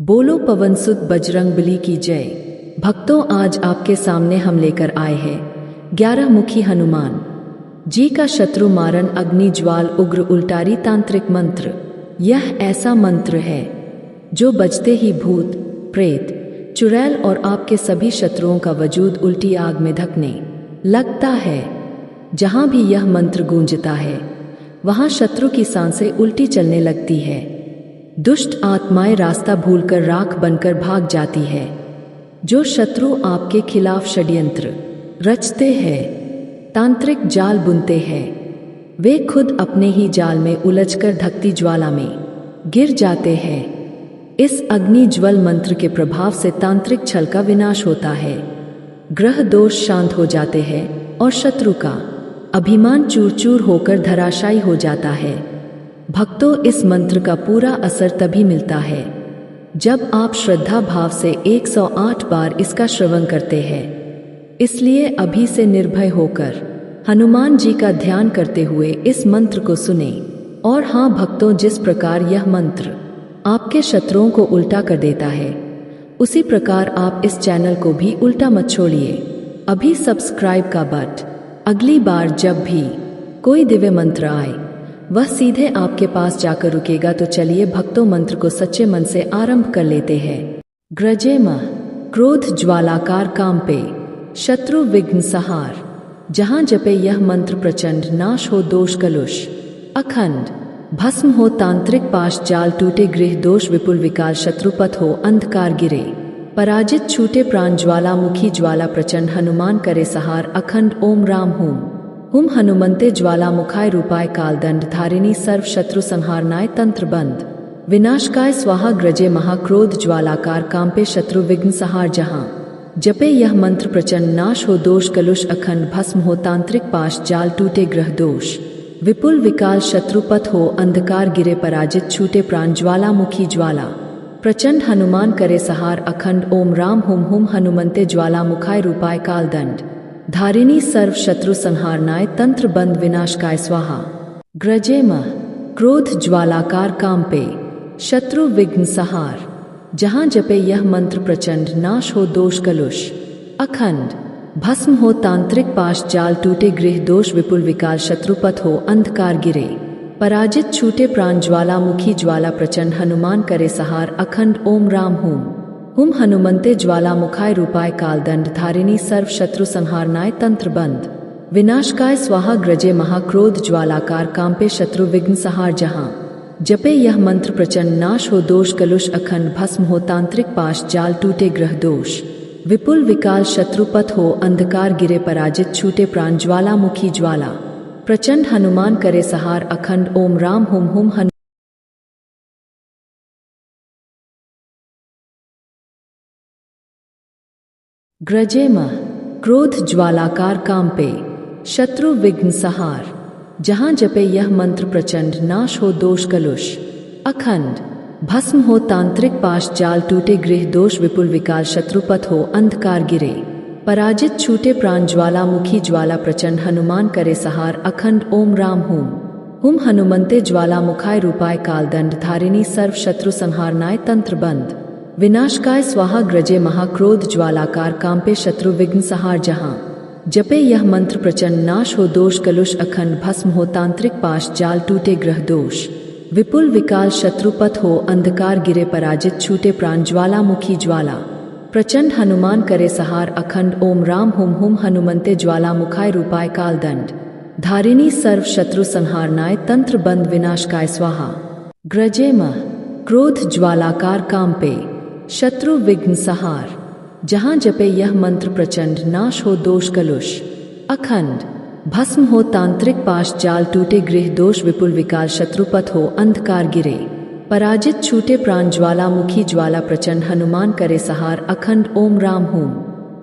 बोलो पवनसुत बजरंगबली की जय। भक्तों, आज आपके सामने हम लेकर आए हैं 11 मुखी हनुमान जी का शत्रु मारन अग्नि ज्वाल उग्र उल्टारी तांत्रिक मंत्र। यह ऐसा मंत्र है जो बजते ही भूत प्रेत चुड़ैल और आपके सभी शत्रुओं का वजूद उल्टी आग में धकने लगता है। जहां भी यह मंत्र गूंजता है वहां शत्रु की सांसें उल्टी चलने लगती है। दुष्ट आत्माएं रास्ता भूलकर राख बनकर भाग जाती है। जो शत्रु आपके खिलाफ षड्यंत्र रचते हैं, तांत्रिक जाल बुनते हैं, वे खुद अपने ही जाल में उलझकर धकती ज्वाला में गिर जाते हैं। इस अग्नि ज्वल मंत्र के प्रभाव से तांत्रिक छल का विनाश होता है, ग्रह दोष शांत हो जाते हैं और शत्रु का अभिमान चूर चूर होकर धराशायी हो जाता है। भक्तों, इस मंत्र का पूरा असर तभी मिलता है जब आप श्रद्धा भाव से 108 बार इसका श्रवण करते हैं। इसलिए अभी से निर्भय होकर हनुमान जी का ध्यान करते हुए इस मंत्र को सुने। और हाँ भक्तों, जिस प्रकार यह मंत्र आपके शत्रुओं को उल्टा कर देता है, उसी प्रकार आप इस चैनल को भी उल्टा मत छोड़िए। अभी सब्सक्राइब का बटन। अगली बार जब भी कोई दिव्य मंत्र आए वह सीधे आपके पास जाकर रुकेगा। तो चलिए भक्तों, मंत्र को सच्चे मन से आरंभ कर लेते हैं। ग्रजे मह क्रोध ज्वालाकार कांपे शत्रु विघ्न सहार। जहां जपे यह मंत्र प्रचंड नाश हो दोष कलुष अखंड भस्म हो तांत्रिक पाश जाल टूटे गृह दोष विपुल विकाल शत्रुपथ हो अंधकार गिरे पराजित छूटे प्राण ज्वाला मुखी ज्वाला प्रचंड हनुमान करे सहार अखंड ओम राम हुम हनुमंते ज्वाला मुखाय रूपाय कालदंड धारिणी सर्व शत्रु संहारनाय तंत्र बंद विनाशकाय स्वाहा ग्रजे महाक्रोध ज्वालाकार कांपे शत्रु विघ्न सहार। जहां जपे यह मंत्र प्रचंड नाश हो दोष कलुष अखंड भस्म हो तांत्रिक पाश जाल टूटे ग्रह दोष विपुल विकाल शत्रुपथ हो अंधकार गिरे पराजित छूटे प्राण ज्वाला मुखी ज्वाला प्रचंड हनुमान करे सहार अखंड ओम राम हुम हनुमंते ज्वाला मुखाय रूपाय कालदंड धारिणी सर्व शत्रु संहारनाय तंत्र बंद विनाशकाय स्वाहा। ग्रजे मह क्रोध ज्वालाकार कांपे शत्रु विघ्न सहार। जहां जपे यह मंत्र प्रचंड नाश हो दोष कलुष अखंड भस्म हो तांत्रिक पाश जाल टूटे गृह दोष विपुल विकाल शत्रुपथ हो अंधकार गिरे पराजित छूटे प्राण ज्वाला मुखी ज्वाला प्रचंड हनुमान करे सहार अखंड ओम राम हुम हनुमंते ज्वाला मुखाय रूपाय कालदंड धारिणी सर्व शत्रु संहारनाय तंत्र बंद विनाशकाय स्वाहा। ग्रजे महाक्रोध ज्वालाकार कांपे शत्रु विघ्न सहार। जहां जपे यह मंत्र प्रचंड नाश हो दोष कलुष अखंड भस्म हो तांत्रिक पाश जाल टूटे ग्रह दोष विपुल विकाल शत्रुपथ हो अंधकार गिरे पराजित छूटे प्राण ज्वाला मुखी ज्वाला प्रचंड हनुमान करे सहार अखंड ओम राम हुम ग्रजे मह क्रोध ज्वालाकार कांपे शत्रु विघ्न सहार। जहां जपे यह मंत्र प्रचंड नाश हो दोष कलुष अखंड भस्म हो तांत्रिक पाश जाल टूटे गृह दोष विपुल विकाल शत्रुपथ हो अंधकार गिरे पराजित छूटे प्राण ज्वाला मुखी ज्वाला प्रचंड हनुमान करे सहार अखंड ओम राम हुम हनुमंते ज्वाला मुखाय रूपाय कालदंड धारिणी सर्व शत्रु संहारनाय तंत्र बंद विनाशकाय स्वाहा। ग्रजे महाक्रोध ज्वालाकार कांपे शत्रु विघ्न सहार। जहां जपे यह मंत्र प्रचंड नाश हो दोष कलुष अखंड भस्म हो तांत्रिक पाश जाल टूटे ग्रह दोष विपुल विकाल शत्रुपथ हो अंधकार गिरे पराजित छूटे प्राण ज्वाला मुखी ज्वाला प्रचंड हनुमान करे सहार अखंड ओम राम हुम हनुमंते ज्वाला मुखाय रूपाय कालदंड धारिणी सर्व शत्रु संहारनाय तंत्र बंद विनाशकाय स्वाहा। ग्रजे मह क्रोध ज्वालाकार कांपे शत्रु विघ्न सहार। जहां जपे यह मंत्र प्रचंड नाश हो दोष कलुष अखंड भस्म हो तांत्रिक पाश जाल टूटे गृह दोष विपुल विकाल शत्रुपथ हो अंधकार गिरे पराजित छूटे प्राण ज्वाला मुखी ज्वाला प्रचंड हनुमान करे सहार अखंड ओम राम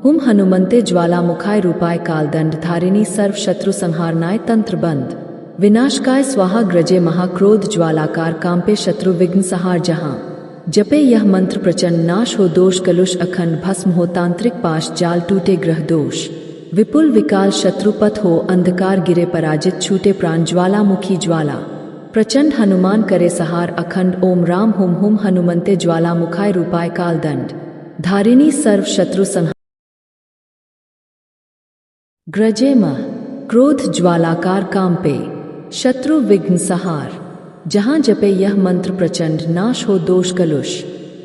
हुम हनुमंते ज्वाला मुखाय रूपाय कालदंड धारिणी सर्व शत्रु संहारनाय तंत्र बंद विनाशकाय स्वाहा। ग्रजे महाक्रोध ज्वालाकार कांपे शत्रु विघ्न सहार। जहां जपे यह मंत्र प्रचंड नाश हो दोष कलुष अखंड भस्म हो तांत्रिक पाश जाल टूटे ग्रह दोष विपुल विकाल शत्रुपथ हो अंधकार गिरे पराजित छूटे प्राण ज्वाला मुखी ज्वाला प्रचंड हनुमान करे सहार अखंड ओम राम हुम हुम हनुमंते ज्वाला मुखाय रूपाय कालदंड धारिणी सर्व शत्रु संहार ग्रजे मह क्रोध ज्वालाकार कांपे शत्रु विघ्न सहार। जहां जपे यह मंत्र प्रचंड नाश हो दोष कलुष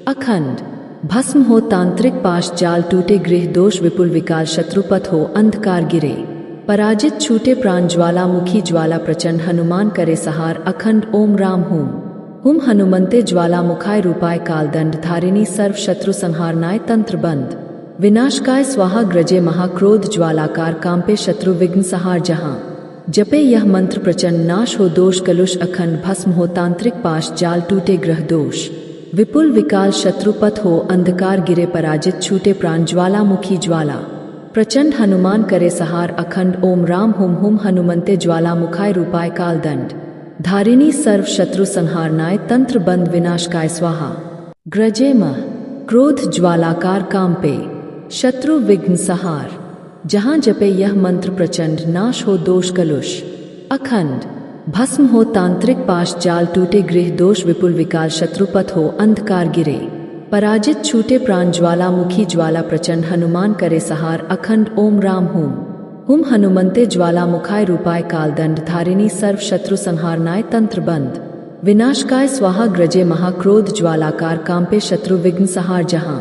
अखंड भस्म हो तांत्रिक पाश जाल टूटे गृह दोष विपुल विकाल शत्रुपथ हो अंधकार गिरे पराजित छूटे प्राण ज्वाला मुखी ज्वाला प्रचंड हनुमान करे सहार अखंड ओम राम हुम हुम हनुमंते ज्वाला मुखाय रूपाय कालदंड धारिणी सर्व शत्रु संहारनाय तंत्र बंद विनाशकाय स्वाहा ग्रजे महाक्रोध ज्वालाकार कांपे शत्रु विघ्न सहार। जहां जपे यह मंत्र प्रचंड नाश हो दोष कलुष अखंड भस्म हो तांत्रिक पाश जाल टूटे ग्रह दोष विपुल विकाल शत्रुपथ हो अंधकार गिरे पराजित छूटे प्राण ज्वाला मुखी ज्वाला प्रचंड हनुमान करे सहार अखंड ओम राम हुम हुम हनुमंते ज्वाला मुखाय रूपाय कालदंड धारिणी सर्व शत्रु संहारनाय तंत्र बंद विनाशकाय स्वाहा ग्रजे मह क्रोध ज्वालाकार कांपे शत्रु विघ्न सहार। जहां जपे यह मंत्र प्रचंड नाश हो दोष कलुष अखंड भस्म हो तांत्रिक पाश जाल टूटे गृह दोष विपुल विकाल शत्रुपथ हो अंधकार गिरे पराजित छूटे प्राण ज्वाला मुखी ज्वाला प्रचंड हनुमान करे सहार अखंड ओम राम हुम हुम हनुमंते ज्वाला मुखाय रूपाय कालदंड धारिणी सर्व शत्रु संहारनाय तंत्र बंद विनाशकाय स्वाहा ग्रजे महाक्रोध ज्वालाकार कांपे शत्रु विघ्न सहार। जहां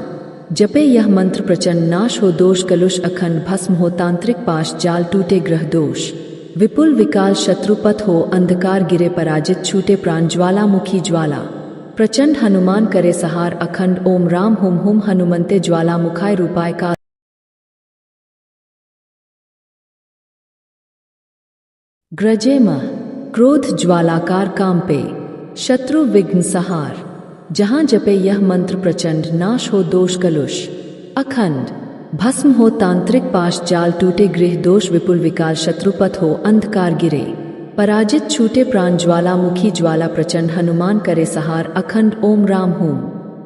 जपे यह मंत्र प्रचंड नाश हो दोष कलुष अखंड भस्म हो तांत्रिक पाश जाल टूटे ग्रह दोष विपुल विकाल शत्रुपथ हो अंधकार गिरे पराजित छूटे प्राण ज्वाला मुखी ज्वाला प्रचंड हनुमान करे सहार अखंड ओम राम हुम हुम हनुमंते ज्वाला मुखाय रूपाय काल ग्रजे मह क्रोध ज्वालाकार कांपे शत्रु विघ्न सहार। जहां जपे यह मंत्र प्रचंड नाश हो दोष कलुष अखंड भस्म हो तांत्रिक पाश जाल टूटे गृह दोष विपुल विकाल शत्रुपथ हो अंधकार गिरे पराजित छूटे प्राण ज्वाला मुखी ज्वाला प्रचंड हनुमान करे सहार अखंड ओम राम हुम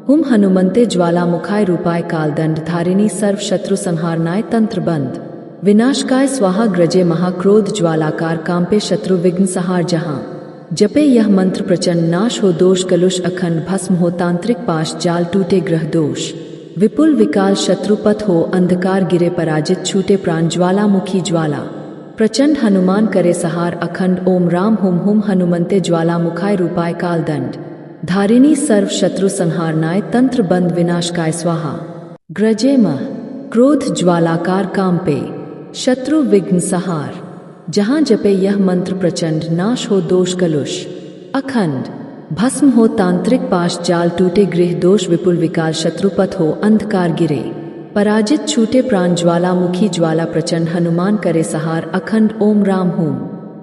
हुम हनुमंते ज्वाला मुखाय रूपाय कालदंड धारिणी सर्व शत्रु संहारनाय तंत्र बंद विनाशकाय स्वाहा ग्रजे महाक्रोध ज्वालाकार कांपे शत्रु विघ्न सहार। जहां जपे यह मंत्र प्रचंड नाश हो दोष कलुष अखंड भस्म हो तांत्रिक पाश जाल टूटे ग्रह दोष विपुल विकाल शत्रुपथ हो अंधकार गिरे पराजित छूटे प्राण ज्वाला मुखी ज्वाला प्रचंड हनुमान करे सहार अखंड ओम राम हुम हुम हनुमंते ज्वाला मुखाय रूपाय कालदंड धारिणी सर्व शत्रु संहारनाय तंत्र बंद विनाशकाय स्वाहा ग्रजे मह क्रोध ज्वालाकार कांपे शत्रु विघ्न सहार। जहां जपे यह मंत्र प्रचंड नाश हो दोष कलुष अखंड भस्म हो तांत्रिक पाश जाल टूटे गृह दोष विपुल विकाल शत्रुपथ हो अंधकार गिरे पराजित छूटे प्राण ज्वाला मुखी ज्वाला प्रचंड हनुमान करे सहार अखंड ओम राम हुम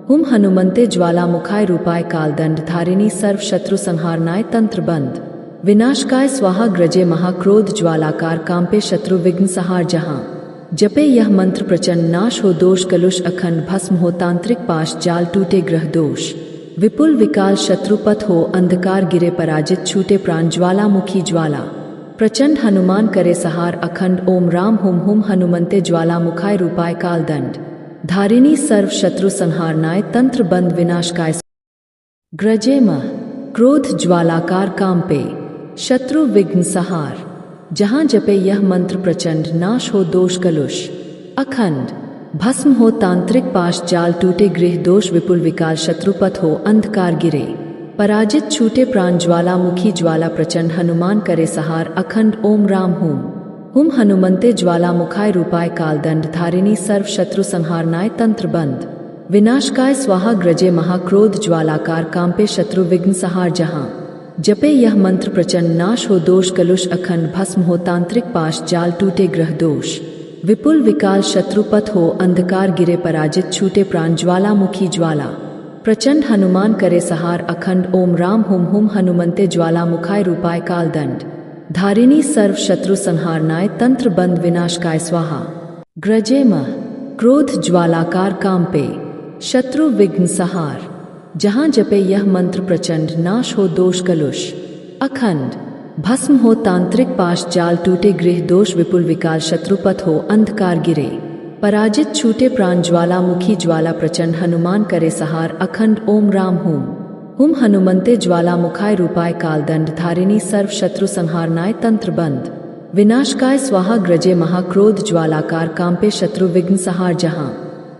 हुम हनुमंते ज्वाला मुखाय रूपाय कालदंड धारिणी सर्व शत्रु संहारनाय तंत्र बंद विनाशकाय स्वाहा ग्रजे महाक्रोध ज्वालाकार कांपे शत्रु विघ्न सहार। जहां जपे यह मंत्र प्रचंड नाश हो दोष कलुष अखंड भस्म हो तांत्रिक पाश जाल टूटे ग्रह दोष विपुल विकाल शत्रुपथ हो अंधकार गिरे पराजित छूटे प्राण ज्वाला मुखी ज्वाला प्रचंड हनुमान करे सहार अखंड ओम राम हुम हुम हनुमंते ज्वाला मुखाय रूपाय कालदंड धारिणी सर्व शत्रु संहारनाय तंत्र बंद विनाशकाय ग्रजे मह क्रोध ज्वालाकार कांपे शत्रु विघ्न सहार। जहां जपे यह मंत्र प्रचंड नाश हो दोष कलुष अखंड भस्म हो तांत्रिक पाश जाल टूटे गृह दोष विपुल विकाल शत्रुपथ हो अंधकार गिरे पराजित छूटे प्राण ज्वाला मुखी ज्वाला प्रचंड हनुमान करे सहार अखंड ओम राम हुम हुम हनुमंते ज्वाला मुखाय रूपाय कालदंड धारिणी सर्व शत्रु संहारनाय तंत्र बंद विनाशकाय स्वाहा ग्रजे महाक्रोध ज्वालाकार कांपे शत्रु विघ्न सहार। जहां जपे यह मंत्र प्रचंड नाश हो दोष कलुष अखंड भस्म हो तांत्रिक पाश जाल टूटे ग्रह दोष विपुल विकाल शत्रुपथ हो अंधकार गिरे पराजित छूटे प्राण ज्वाला मुखी ज्वाला प्रचंड हनुमान करे सहार अखंड ओम राम हुम हुम हनुमंते ज्वाला मुखाय रूपाय कालदंड धारिणी सर्व शत्रु संहारनाय तंत्र बंद विनाशकाय स्वाहा ग्रजे मह क्रोध ज्वालाकार कांपे शत्रु विघ्न सहार। जहां जपे यह मंत्र प्रचंड नाश हो दोष कलुष अखंड भस्म हो तांत्रिक पाश जाल टूटे गृह दोष विपुल विकाल शत्रुपथ हो अंधकार गिरे पराजित छूटे प्राण ज्वाला मुखी ज्वाला प्रचंड हनुमान करे सहार अखंड ओम राम हुम हुम हनुमंते ज्वालामुखाय रूपाय कालदंड धारिणी सर्व शत्रु संहारनाय तंत्र बंद विनाशकाय स्वाहा ग्रजे महाक्रोध ज्वालाकार कांपे शत्रु विघ्न सहार जहां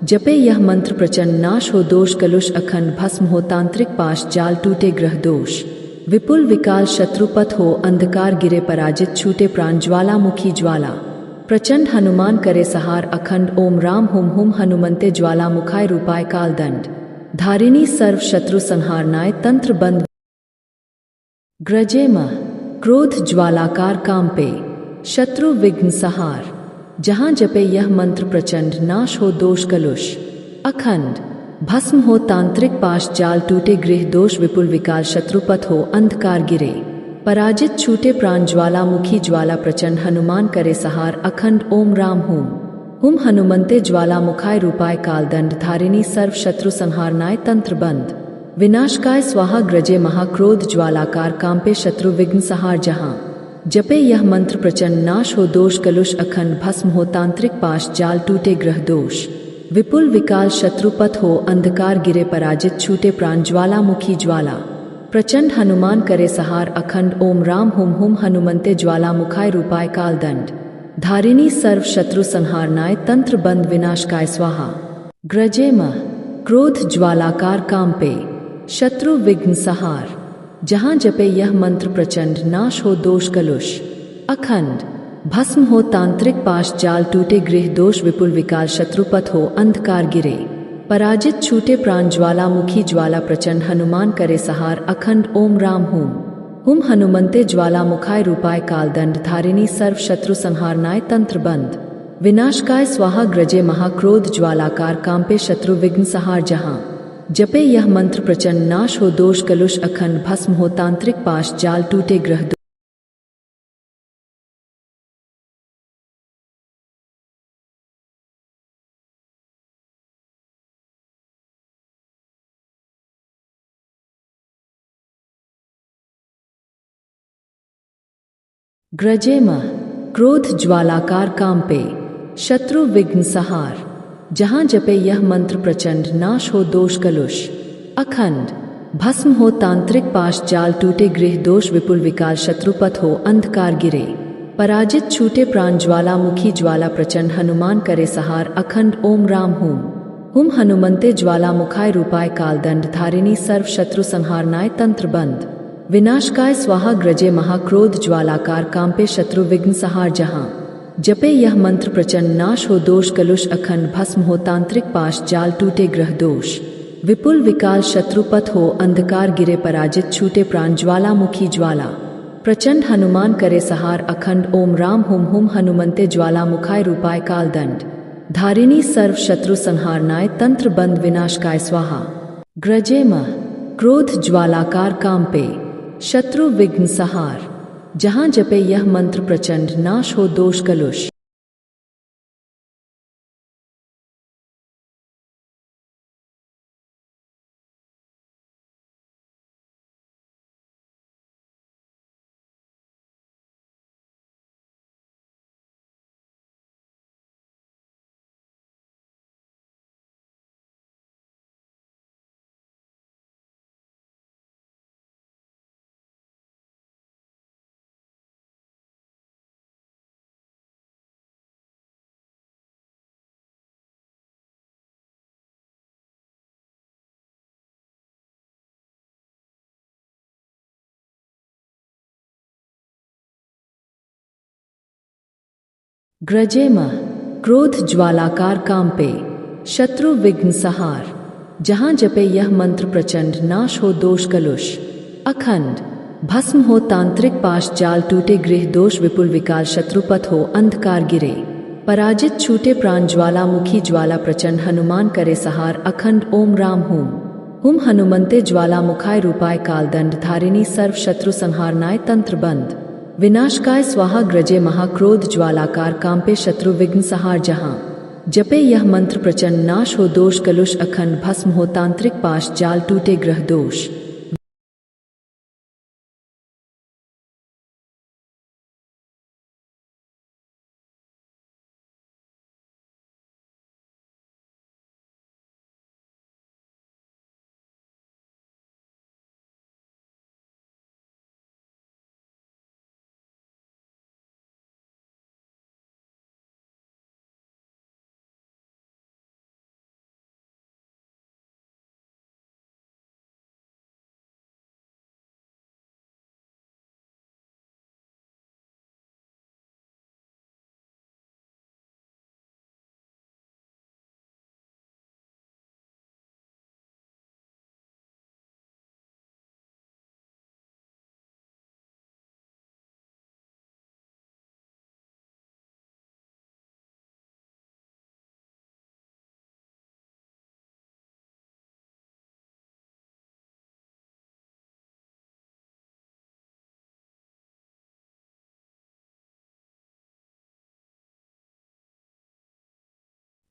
जपे यह मंत्र प्रचंड नाश हो दोष कलुष अखंड भस्म हो तांत्रिक पाश जाल टूटे ग्रह दोष विपुल विकाल शत्रुपथ हो अंधकार गिरे पराजित छूटे प्राण ज्वालामुखी ज्वाला प्रचंड हनुमान करे सहार अखंड ओम राम हुम हुम हनुमंते ज्वालामुखाय रूपाय कालदंड धारिणी सर्व शत्रु संहारनाय तंत्र बंद ग्रजे मह क्रोध ज्वालाकार कांपे शत्रु विघ्न सहार जहां जपे यह मंत्र प्रचंड नाश हो दोष कलुष अखंड भस्म हो तांत्रिक पाश जाल टूटे गृह दोष विपुल विकाल शत्रुपथ हो अंधकार गिरे पराजित छूटे प्राण ज्वालामुखी ज्वाला प्रचंड हनुमान करे सहार अखंड ओम राम हुम हनुमंते ज्वालामुखाय रूपाय कालदंड धारिणी सर्व शत्रु संहारनाय तंत्र बंद विनाशकाय स्वाहा ग्रजे महाक्रोध ज्वालाकार कांपे शत्रु विघ्न सहार जहां जपे यह मंत्र प्रचंड नाश हो दोष कलुष अखंड भस्म हो तांत्रिक पाश जाल टूटे ग्रह दोष विपुल विकाल शत्रुपथ हो अंधकार गिरे पराजित छूटे प्राण ज्वालामुखी ज्वाला प्रचंड हनुमान करे सहार अखंड ओम राम हुम हनुमंते ज्वालामुखाय रूपाय कालदंड धारिणी सर्व शत्रु संहारनाय तंत्र बंद विनाशकाय स्वाहा ग्रजे मह क्रोध ज्वालाकार कांपे शत्रु विघ्न सहार जहां जपे यह मंत्र प्रचंड नाश हो दोष कलुष अखंड भस्म हो तांत्रिक पाश जाल टूटे गृह दोष विपुल विकाल शत्रुपथ हो अंधकार गिरे पराजित छूटे प्राण ज्वालामुखी ज्वाला प्रचंड हनुमान करे सहार अखंड ओम राम हुम हनुमंते ज्वालामुखाय रूपाय कालदंड धारिणी सर्व शत्रु संहारनाय तंत्र बंद विनाशकाय स्वाहा ग्रजे महाक्रोध ज्वालाकार कांपे शत्रु विघ्न सहार जहां जपे यह मंत्र प्रचंड नाश हो दोष कलुष अखंड भस्म हो तांत्रिक पाश जाल टूटे ग्रह ग्रजे मह क्रोध ज्वालाकार कांपे शत्रु विघ्न सहार जहां जपे यह मंत्र प्रचंड नाश हो दोष कलुष अखंड भस्म हो तांत्रिक पाश जाल टूटे गृह दोष विपुल विकाल शत्रुपथ हो अंधकार गिरे पराजित छूटे प्राण ज्वालामुखी ज्वाला प्रचंड हनुमान करे सहार अखंड ओम राम हुम हनुमंते ज्वालामुखाय रूपाय कालदंड धारिणी सर्व शत्रु संहारनाय तंत्र बंद विनाशकाय स्वाहा ग्रजे महाक्रोध ज्वालाकार कांपे शत्रु विघ्न सहार जहां जपे यह मंत्र प्रचंड नाश हो दोष कलुष अखंड भस्म हो तांत्रिक पाश जाल टूटे ग्रह दोष विपुल विकाल शत्रुपथ हो अंधकार गिरे पराजित छूटे प्राण ज्वालामुखी ज्वाला प्रचंड हनुमान करे सहार अखंड ओम राम हुम हनुमंते ज्वालामुखाय रूपाय कालदंड धारिणी सर्व शत्रु संहारनाय तंत्र बंद विनाशकाय स्वाहा ग्रजे मह क्रोध ज्वालाकार कांपे शत्रु विघ्न सहार जहां जपे यह मंत्र प्रचंड नाश हो दोष कलुष ग्रजे मह क्रोध ज्वालाकार कांपे शत्रु विघ्न सहार जहां जपे यह मंत्र प्रचंड नाश हो दोष कलुष अखंड भस्म हो तांत्रिक पाश जाल टूटे गृह दोष विपुल विकाल शत्रुपथ हो अंधकार गिरे पराजित छूटे प्राण ज्वालामुखी ज्वाला प्रचंड हनुमान करे सहार अखंड ओम राम हुम हनुमंते ज्वालामुखाय रूपाय कालदंड धारिणी सर्व शत्रु संहारनाय तंत्र बंद विनाशकाय स्वाहा ग्रजे महाक्रोध ज्वालाकार कांपे शत्रु विघ्न सहार जहां जपे यह मंत्र प्रचंड नाश हो दोष कलुष अखंड भस्म हो तांत्रिक पाश जाल टूटे ग्रह दोष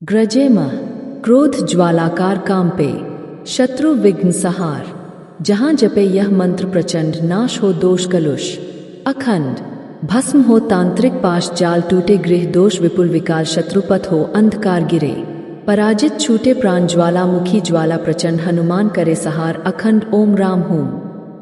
ग्रजेमः क्रोध ज्वालाकार कांपे, शत्रु विघ्न सहार। जहाँ जपे यह मंत्र प्रचंड, नाश हो दोष कलुष अखंड, भस्म हो तांत्रिक पाश जाल, टूटे गृह दोष विपुल विकाल, शत्रुपथ हो अंधकार गिरे, पराजित छूटे प्राण ज्वाला, मुखी ज्वाला प्रचंड, हनुमान करे सहार अखंड। ओम राम हुम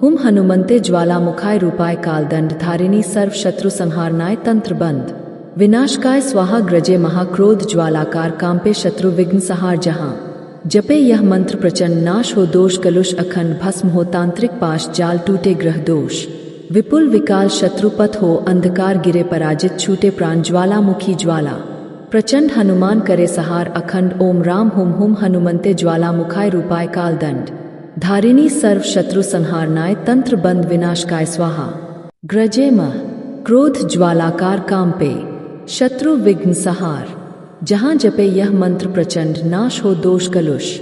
हुम हनुमंते ज्वाला मुखाय, रूपाय कालदंड, धारिणी सर्व शत्रु संहारनाय, तंत्र बंद विनाशकाय स्वाहा। ग्रजे महाक्रोध ज्वालाकार कांपे, शत्रु विघ्न सहार। जहाँ जपे यह मंत्र प्रचंड, नाश हो दोष कलुष अखंड, भस्म हो तांत्रिक पाश जाल, टूटे ग्रह दोष विपुल विकाल, शत्रुपथ हो अंधकार गिरे, पराजित छूटे प्राण ज्वाला, मुखी ज्वाला प्रचंड, हनुमान करे सहार अखंड। ओम राम हुम हुम हनुमंते ज्वाला मुखाय, रूपाय कालदंड, धारिणी सर्व शत्रु संहारनाय, तंत्र बंद विनाशकाय स्वाहा। ग्रजेमः क्रोध ज्वालाकार कांपे, शत्रु विघ्न सहार। जहाँ जपे यह मंत्र प्रचंड, नाश हो दोष कलुष।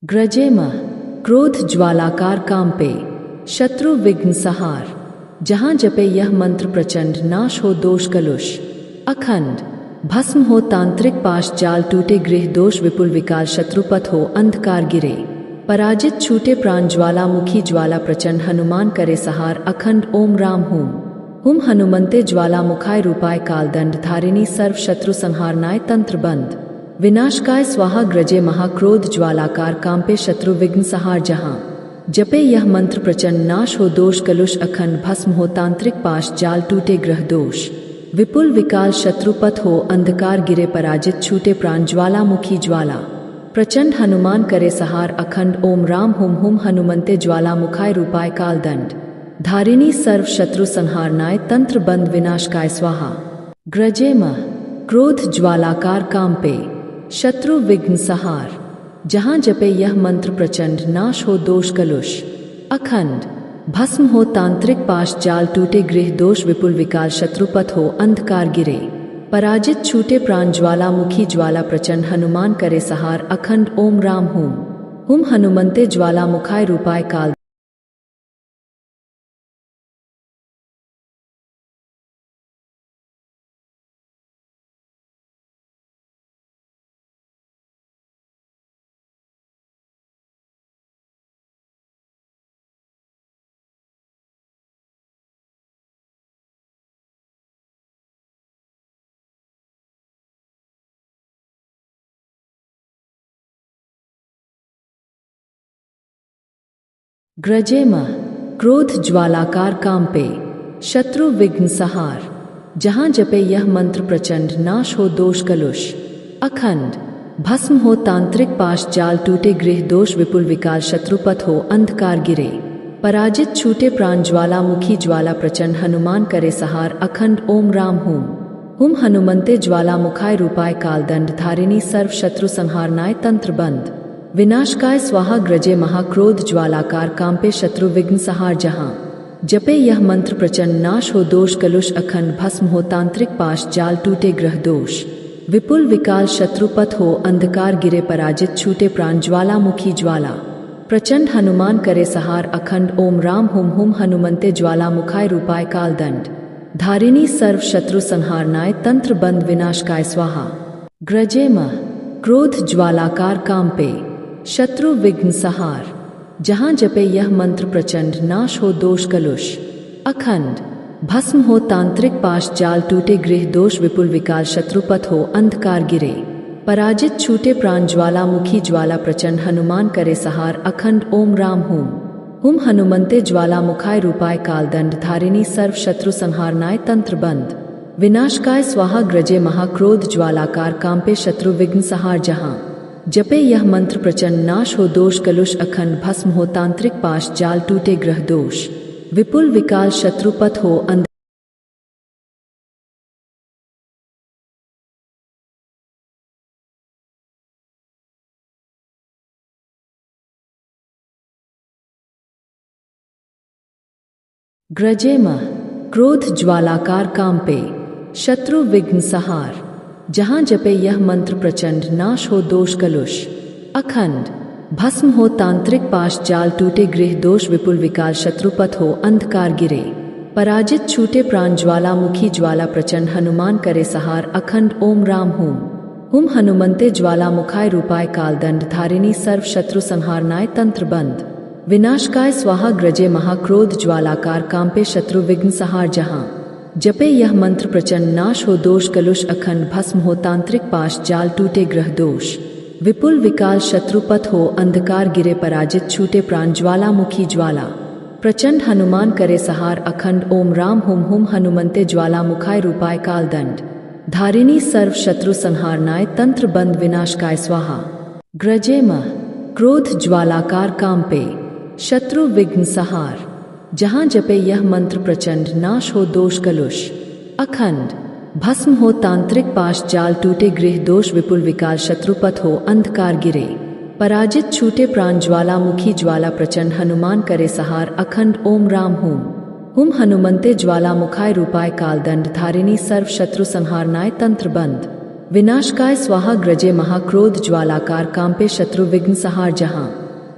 ग्रजेमः क्रोध ज्वालाकार कांपे, शत्रु विघ्न सहार। जहाँ जपे यह मंत्र प्रचंड, नाश हो दोष कलुष अखंड, भस्म हो तांत्रिक पाश जाल, टूटे गृह दोष विपुल विकाल, शत्रुपथ हो अंधकार गिरे, पराजित छूटे प्राण ज्वाला, मुखी ज्वाला प्रचंड, हनुमान करे सहार अखंड। ओम राम हुम हुम हनुमंते ज्वाला मुखाय, रूपाय कालदंड, धारिणी सर्व शत्रु संहारनाय, तंत्र बंद विनाशकाय स्वाहा। ग्रजे महाक्रोध ज्वालाकार कांपे, शत्रु विघ्न सहार। जहाँ जपे यह मंत्र प्रचंड, नाश हो दोष कलुष अखंड, भस्म हो तांत्रिक पाश जाल, टूटे ग्रह दोष विपुल विकाल, शत्रुपथ हो अंधकार गिरे, पराजित छूटे प्राण ज्वाला, मुखी ज्वाला प्रचंड, हनुमान करे सहार अखंड। ओम राम हुम हुम हनुमंते ज्वाला मुखाय, रूपाय कालदंड, धारिणी सर्व शत्रु संहारनाय, तंत्र बंद विनाशकाय स्वाहा। ग्रजेमः क्रोध ज्वालाकार कांपे, शत्रु विघ्न सहार। जहाँ जपे यह मंत्र प्रचंड, नाश हो दोष कलुष अखंड, भस्म हो तांत्रिक पाश जाल, टूटे गृह दोष विपुल विकाल, शत्रुपथ हो अंधकार गिरे, पराजित छूटे प्राण ज्वाला, मुखी ज्वाला प्रचंड, हनुमान करे सहार अखंड। ओम राम हुम हुम हनुमंते ज्वाला मुखाय, रूपाय काल ग्रजेमः क्रोध ज्वालाकार कांपे, शत्रु विघ्न सहार। जहाँ जपे यह मंत्र प्रचंड, नाश हो दोष कलुष अखंड, भस्म हो तांत्रिक पाश जाल, टूटे गृह दोष विपुल विकाल, शत्रुपथ हो अंधकार गिरे, पराजित छूटे प्राण ज्वाला, मुखी ज्वाला प्रचंड, हनुमान करे सहार अखंड। ओम राम हुम हुम हनुमंते ज्वाला मुखाय, रूपाय कालदंड, धारिणी सर्व शत्रु संहारनाय, तंत्र बंद विनाशकाय स्वाहा। ग्रजे महाक्रोध ज्वालाकार कांपे, शत्रु विघ्न सहार। जहाँ जपे यह मंत्र प्रचंड, नाश हो दोष कलुष अखंड, भस्म हो तांत्रिक पाश जाल, टूटे ग्रह दोष विपुल विकाल, शत्रुपथ हो अंधकार गिरे, पराजित छूटे प्राण ज्वाला, मुखी ज्वाला प्रचंड, हनुमान करे सहार अखंड। ओम राम हुम हुम हनुमंते ज्वाला मुखाय, रूपाय कालदंड, धारिणी सर्व शत्रु संहारनाय, तंत्र बंद विनाशकाय स्वाहा। ग्रजेमः क्रोध ज्वालाकार कांपे, शत्रु विघ्न सहार। जहाँ जपे यह मंत्र प्रचंड, नाश हो दोष कलुष अखंड, भस्म हो तांत्रिक पाश जाल, टूटे गृह दोष विपुल विकाल, शत्रुपथ हो अंधकार गिरे, पराजित छूटे प्राण ज्वाला, मुखी ज्वाला प्रचंड, हनुमान करे सहार अखंड। ओम राम हुम हुम हनुमंते ज्वाला मुखाय, रूपाय कालदंड, धारिणी सर्व शत्रु संहारनाय, तंत्र बंद विनाशकाय स्वाहा ग्रजे महाक्रोध ज्वालाकार कांपे शत्रु विघ्न सहार जहां जपे यह मंत्र प्रचंड नाश हो दोष कलुष अखंड भस्म हो तांत्रिक पाश जाल टूटे ग्रह दोष विपुल विकाल शत्रुपथ हो अंध ग्रजे मह क्रोध ज्वालाकार कांपे शत्रु विघ्न सहार जहां जपे यह मंत्र प्रचंड नाश हो दोष कलुष अखंड भस्म हो तांत्रिक पाश जाल टूटे गृह दोष विपुल विकाल शत्रुपथ हो अंधकार गिरे पराजित छूटे प्राण ज्वाला मुखी ज्वाला प्रचंड हनुमान करे सहार अखंड ओम राम हुम हनुमंते ज्वाला मुखाय रूपाय कालदंड धारिणी सर्व शत्रु संहारनाय तंत्र बंद विनाशकाय स्वाहा ग्रजे महाक्रोध ज्वालाकार कांपे शत्रु विघ्न सहार जहां जपे यह मंत्र प्रचंड नाश हो दोष कलुष अखंड भस्म हो तांत्रिक पाश जाल टूटे ग्रह दोष विपुल विकाल शत्रुपथ हो अंधकार गिरे पराजित छूटे प्राण ज्वाला मुखी ज्वाला प्रचंड हनुमान करे सहार अखंड ओम राम हुम हनुमंते ज्वाला मुखाय रूपाय कालदंड धारिणी सर्व शत्रु संहारनाय तंत्र बंद विनाशकाय स्वाहा ग्रजे मह क्रोध ज्वालाकार कांपे शत्रु विघ्न सहार जहां जपे यह मंत्र प्रचंड नाश हो दोष कलुष अखंड भस्म हो तांत्रिक पाश जाल टूटे गृह दोष विपुल विकाल शत्रुपथ हो अंधकार गिरे पराजित छूटे प्राण ज्वाला मुखी ज्वाला प्रचंड हनुमान करे सहार अखंड ओम राम हुम हनुमंते ज्वाला मुखाय रूपाय कालदंड धारिणी सर्व शत्रु संहारनाय तंत्र बंद विनाशकाय स्वाहा ग्रजे महाक्रोध ज्वालाकार कांपे शत्रु विघ्न सहार जहां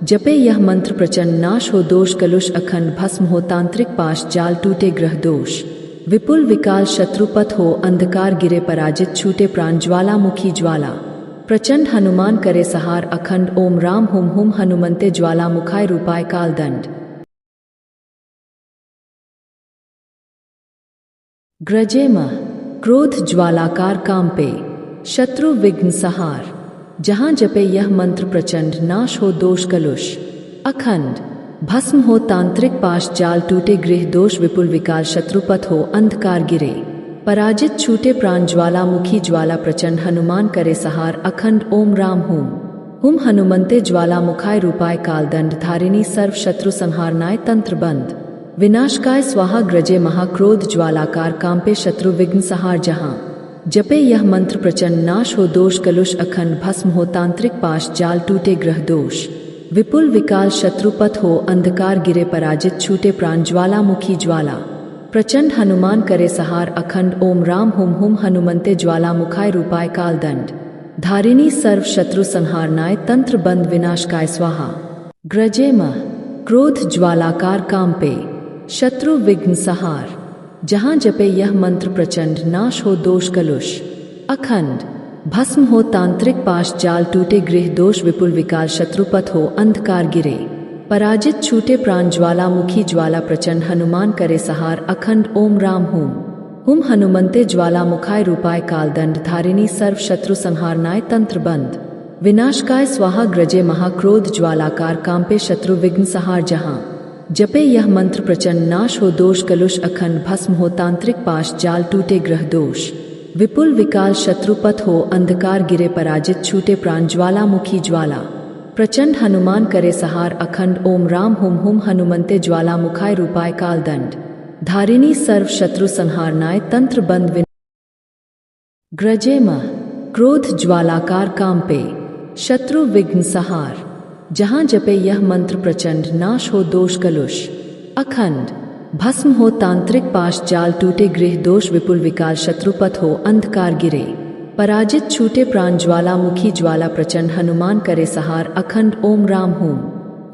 जपे यह मंत्र प्रचंड नाश हो दोष कलुष अखंड भस्म हो तांत्रिक पाश जाल टूटे ग्रह दोष विपुल विकाल शत्रुपथ हो अंधकार गिरे पराजित छूटे प्राण ज्वाला मुखी ज्वाला प्रचंड हनुमान करे सहार अखंड ओम राम हुम हनुमंते ज्वाला मुखाय रूपाय कालदंड ग्रजे मह क्रोध ज्वालाकार कांपे शत्रु विघ्न सहार जहां जपे यह मंत्र प्रचंड नाश हो दोष कलुष अखंड भस्म हो तांत्रिक पाश जाल टूटे गृह दोष विपुल विकाल शत्रुपथ हो अंधकार गिरे पराजित छूटे प्राण ज्वाला मुखी ज्वाला प्रचंड हनुमान करे सहार अखंड ओम राम हुम हनुमंते ज्वाला मुखाय रूपाय कालदंड धारिणी सर्व शत्रु संहारनाय तंत्र बंद विनाशकाय स्वाहा ग्रजे महाक्रोध ज्वालाकार कांपे शत्रु विघ्न सहार जहां जपे यह मंत्र प्रचंड नाश हो दोष कलुष अखंड भस्म हो तांत्रिक पाश जाल टूटे ग्रह दोष विपुल विकाल शत्रुपथ हो अंधकार गिरे पराजित छूटे प्राण ज्वाला मुखी ज्वाला प्रचंड हनुमान करे सहार अखंड ओम राम हुम हनुमंते ज्वाला मुखाय रूपाय कालदंड धारिणी सर्व शत्रु संहारनाय तंत्र बंद विनाशकाय स्वाहा ग्रजे मह क्रोध ज्वालाकार कांपे शत्रु विघ्न सहार जहां जपे यह मंत्र प्रचंड नाश हो दोष कलुष अखंड भस्म हो तांत्रिक पाश जाल टूटे गृह दोष विपुल विकाल शत्रुपथ हो अंधकार गिरे पराजित छूटे प्राण ज्वाला मुखी ज्वाला प्रचंड हनुमान करे सहार अखंड ओम राम हुम हनुमंते ज्वाला मुखाय रूपाय कालदंड धारिणी सर्व शत्रु संहारनाय तंत्र बंद विनाशकाय स्वाहा ग्रजे महाक्रोध ज्वालाकार कांपे शत्रु विघ्न सहार जहां जपे यह मंत्र प्रचंड नाश हो दोष कलुष अखंड भस्म हो तांत्रिक पाश जाल टूटे ग्रह दोष विपुल विकाल शत्रुपथ हो अंधकार गिरे पराजित छूटे प्राण ज्वाला मुखी ज्वाला प्रचंड हनुमान करे सहार अखंड ओम राम हुम हनुमंते ज्वाला मुखाय रूपाय कालदंड धारिणी सर्व शत्रु संहारनाय तंत्र बंद ग्रजे मह क्रोध ज्वालाकार कांपे शत्रु विघ्न सहार जहां जपे यह मंत्र प्रचंड नाश हो दोष कलुष अखंड भस्म हो तांत्रिक पाश जाल टूटे गृह दोष विपुल विकाल शत्रुपथ हो अंधकार गिरे पराजित छूटे प्राण ज्वाला मुखी ज्वाला प्रचंड हनुमान करे सहार अखंड ओम राम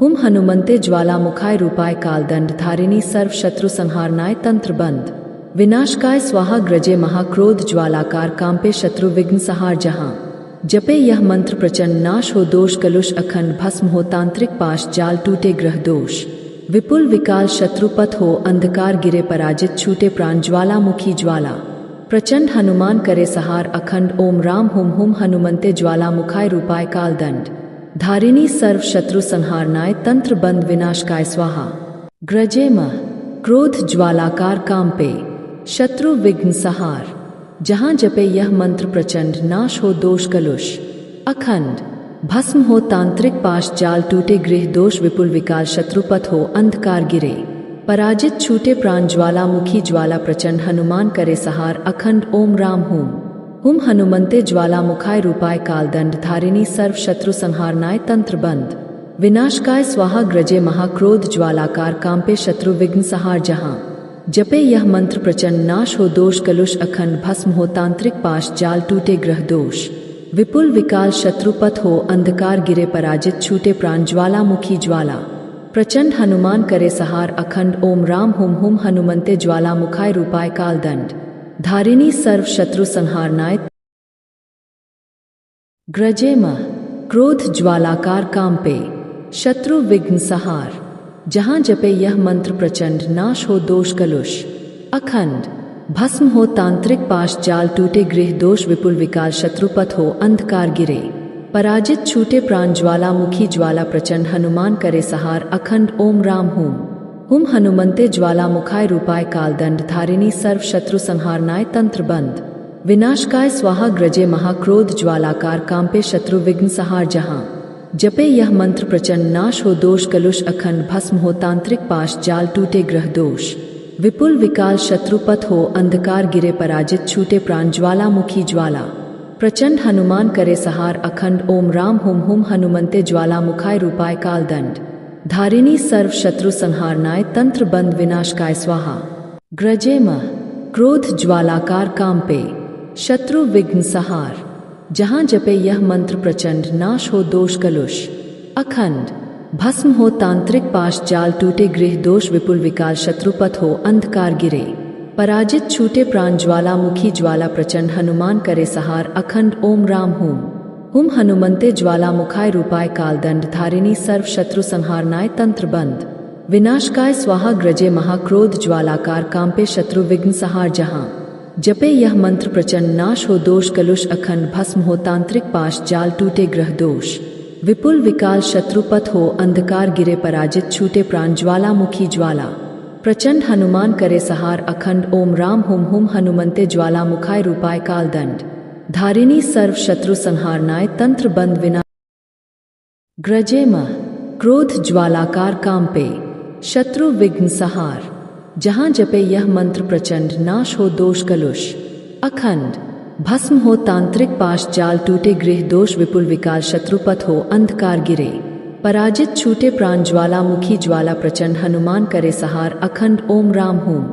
हुम हनुमंते ज्वाला मुखाय रूपाय कालदंड धारिणी सर्व शत्रु संहारनाय तंत्र बंद विनाशकाय स्वाहा ग्रजे महाक्रोध ज्वालाकार कांपे शत्रु विघ्न सहार जहां जपे यह मंत्र प्रचंड नाश हो दोष कलुष अखंड भस्म हो तांत्रिक पाश जाल टूटे ग्रह दोष विपुल विकाल शत्रुपथ हो अंधकार गिरे पराजित छूटे प्राण ज्वाला मुखी ज्वाला प्रचंड हनुमान करे सहार अखंड ओम राम हुम हनुमंते ज्वाला मुखाय रूपाय कालदंड धारिणी सर्व शत्रु संहारनाय तंत्र बंद विनाशकाय स्वाहा ग्रजे मह क्रोध ज्वालाकार कांपे शत्रु विघ्न सहार जहाँ जपे यह मंत्र प्रचंड नाश हो दोष कलुष अखंड भस्म हो तांत्रिक पाश जाल टूटे गृह दोष विपुल विकाल शत्रुपथ हो अंधकार गिरे पराजित छूटे प्राण ज्वाला मुखी ज्वाला प्रचंड हनुमान करे सहार अखंड ओम राम हुम हुम हनुमंते ज्वाला मुखाय रूपाय कालदंड धारिणी सर्व शत्रु संहारनाय तंत्र बंद विनाशकाय स्वाहा ग्रजे महाक्रोध ज्वालाकार कांपे शत्रु विघ्न सहार जहां जपे यह मंत्र प्रचंड नाश हो दोष कलुष अखंड भस्म हो तांत्रिक पाश जाल टूटे ग्रह दोष विपुल विकाल शत्रुपथ हो अंधकार गिरे पराजित छूटे प्राण ज्वाला मुखी ज्वाला प्रचंड हनुमान करे सहार अखंड ओम राम हुम हुम हनुमंते ज्वाला मुखाय रूपाय कालदंड धारिणी सर्व शत्रु संहारनाय ग्रजे मह क्रोध ज्वालाकार कांपे शत्रु विघ्न सहार जहाँ जपे यह मंत्र प्रचंड नाश हो दोष कलुष अखंड भस्म हो तांत्रिक पाश जाल टूटे गृह दोष विपुल विकाल शत्रुपथ हो अंधकार गिरे पराजित छूटे प्राण ज्वाला मुखी ज्वाला प्रचंड हनुमान करे सहार अखंड ओम राम हुम हुम हनुमंते ज्वाला मुखाय रूपाय कालदंड धारिणी सर्व शत्रु संहारनाय तंत्र बंद विनाशकाय स्वाहा ग्रजे महाक्रोध ज्वालाकार कांपे शत्रु विघ्न सहार जहां जपे यह मंत्र प्रचंड नाश हो दोष कलुष अखंड भस्म हो तांत्रिक पाश जाल टूटे ग्रह दोष विपुल विकाल शत्रुपथ हो अंधकार गिरे पराजित छूटे प्राण ज्वाला मुखी ज्वाला प्रचंड हनुमान करे सहार अखंड ओम राम हुम हुम हनुमंते ज्वाला मुखाय रूपाय कालदंड धारिणी सर्व शत्रु संहारनाय तंत्र बंद विनाशकाय स्वाहा ग्रजे मह क्रोध ज्वालाकार कांपे शत्रु विघ्न सहार जहाँ जपे यह मंत्र प्रचंड नाश हो दोष कलुष अखंड भस्म हो तांत्रिक पाश जाल टूटे गृह दोष विपुल विकाल शत्रुपथ हो अंधकार गिरे पराजित छूटे प्राण ज्वाला मुखी ज्वाला प्रचंड हनुमान करे सहार अखंड ओम राम हुम हुम हनुमंते ज्वाला मुखाय रूपाय कालदंड धारिणी सर्व शत्रु संहारनाय तंत्र बंद विनाशकाय स्वाहा ग्रजे महाक्रोध ज्वालाकार कांपे शत्रु विघ्न सहार जहां जपे यह मंत्र प्रचंड नाश हो दोष कलुष अखंड भस्म हो तांत्रिक पाश जाल टूटे ग्रह दोष विपुल विकाल शत्रुपथ हो अंधकार गिरे पराजित छूटे प्राण ज्वाला मुखी ज्वाला प्रचंड हनुमान करे सहार अखंड ओम राम हुम हुम हनुमंते ज्वाला मुखाय रूपाय कालदंड धारिणी सर्व शत्रु संहारनाय तंत्र बंद विना ग्रजे मह क्रोध ज्वालाकार कांपे शत्रु विघ्न सहार जहाँ जपे यह मंत्र प्रचंड नाश हो दोष कलुष अखंड भस्म हो तांत्रिक पाश जाल टूटे गृह दोष विपुल विकाल शत्रुपथ हो अंधकार गिरे पराजित छूटे प्राण ज्वाला मुखी ज्वाला प्रचंड हनुमान करे सहार अखंड ओम राम हुम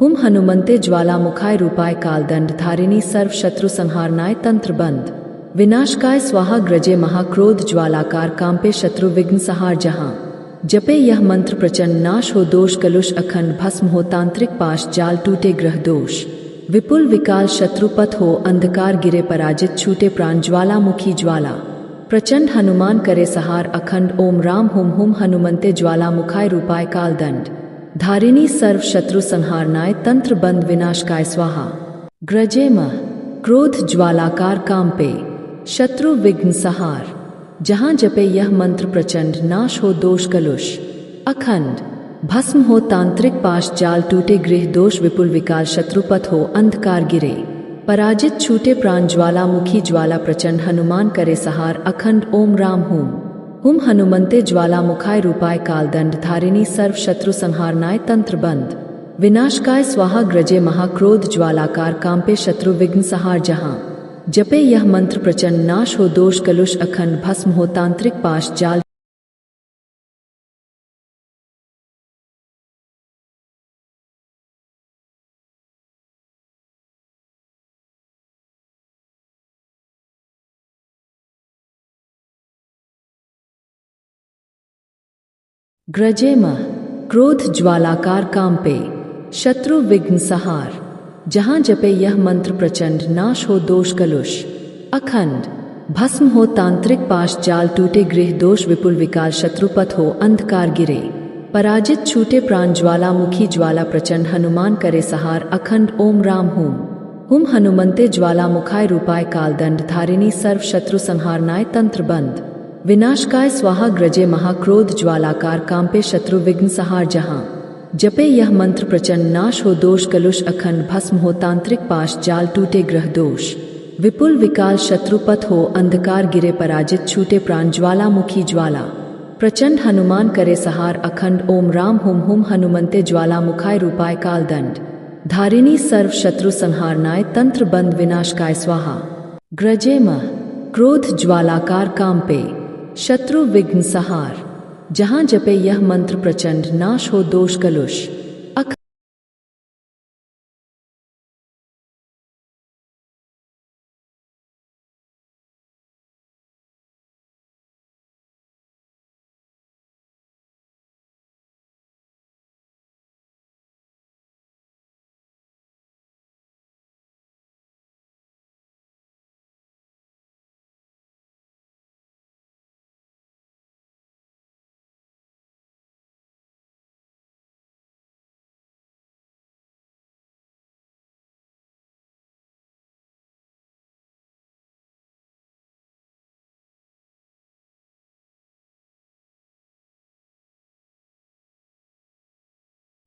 हुम हनुमंते ज्वाला मुखाय रूपाय कालदंड धारिणी सर्व शत्रु संहारनाय तंत्र बंद विनाशकाय स्वाहा ग्रजे महाक्रोध ज्वालाकार कांपे शत्रु विघ्न सहार जहां जपे यह मंत्र प्रचंड नाश हो दोष कलुष अखंड भस्म हो तांत्रिक पाश जाल टूटे ग्रह दोष विपुल विकाल शत्रुपथ हो अंधकार गिरे पराजित छूटे प्राण ज्वाला मुखी ज्वाला प्रचंड हनुमान करे सहार अखंड ओम राम हुम हुम हनुमंते ज्वाला मुखाय रूपाय कालदंड धारिणी सर्व शत्रु संहारनाय तंत्र बंद विनाशकाय स्वाहा ग्रजे मह क्रोध ज्वालाकार कांपे शत्रु विघ्न सहार जहाँ जपे यह मंत्र प्रचंड नाश हो दोष कलुष अखंड भस्म हो तांत्रिक पाश जाल टूटे गृह दोष विपुल विकाल शत्रुपथ हो अंधकार गिरे पराजित छूटे प्राण ज्वाला मुखी ज्वाला प्रचंड हनुमान करे सहार अखंड ओम राम हुम हुम हनुमंते ज्वाला मुखाय रूपाय कालदंड धारिणी सर्व शत्रु संहारनाय तंत्र बंद विनाशकाय स्वाहा ग्रजे महाक्रोध ज्वालाकार कांपे शत्रु विघ्न सहार जहां जपे यह मंत्र प्रचंड नाश हो दोष कलुष अखंड भस्म हो तांत्रिक पाश जाल ग्रजे मह क्रोध ज्वालाकार कांपे शत्रु विघ्न सहार जहाँ जपे यह मंत्र प्रचंड नाश हो दोष कलुष अखंड भस्म हो तांत्रिक पाश जाल टूटे गृह दोष विपुल विकाल शत्रुपथ हो अंधकार गिरे पराजित छूटे प्राण ज्वाला मुखी ज्वाला प्रचंड हनुमान करे सहार अखंड ओम राम हुम हुम हनुमंते ज्वाला मुखाय रूपाय कालदंड धारिणी सर्व शत्रु संहारनाय तंत्र बंद विनाशकाय स्वाहा ग्रजे महाक्रोध ज्वालाकार कांपे शत्रु विघ्न सहार जहां जपे यह मंत्र प्रचंड नाश हो दोष कलुष अखंड भस्म हो तांत्रिक पाश जाल टूटे ग्रह दोष विपुल विकाल शत्रुपथ हो अंधकार गिरे पराजित छूटे प्राण ज्वालामुखी ज्वाला प्रचंड हनुमान करे सहार अखंड ओम राम हुम हुम हनुमंते ज्वाला मुखाय रूपाय कालदंड धारिणी सर्व शत्रु संहारनाय तंत्र बंद विनाशकाय स्वाहा ग्रजे मह क्रोध ज्वालाकार कांपे शत्रु विघ्न सहार जहां जपे यह मंत्र प्रचंड नाश हो दोष कलुष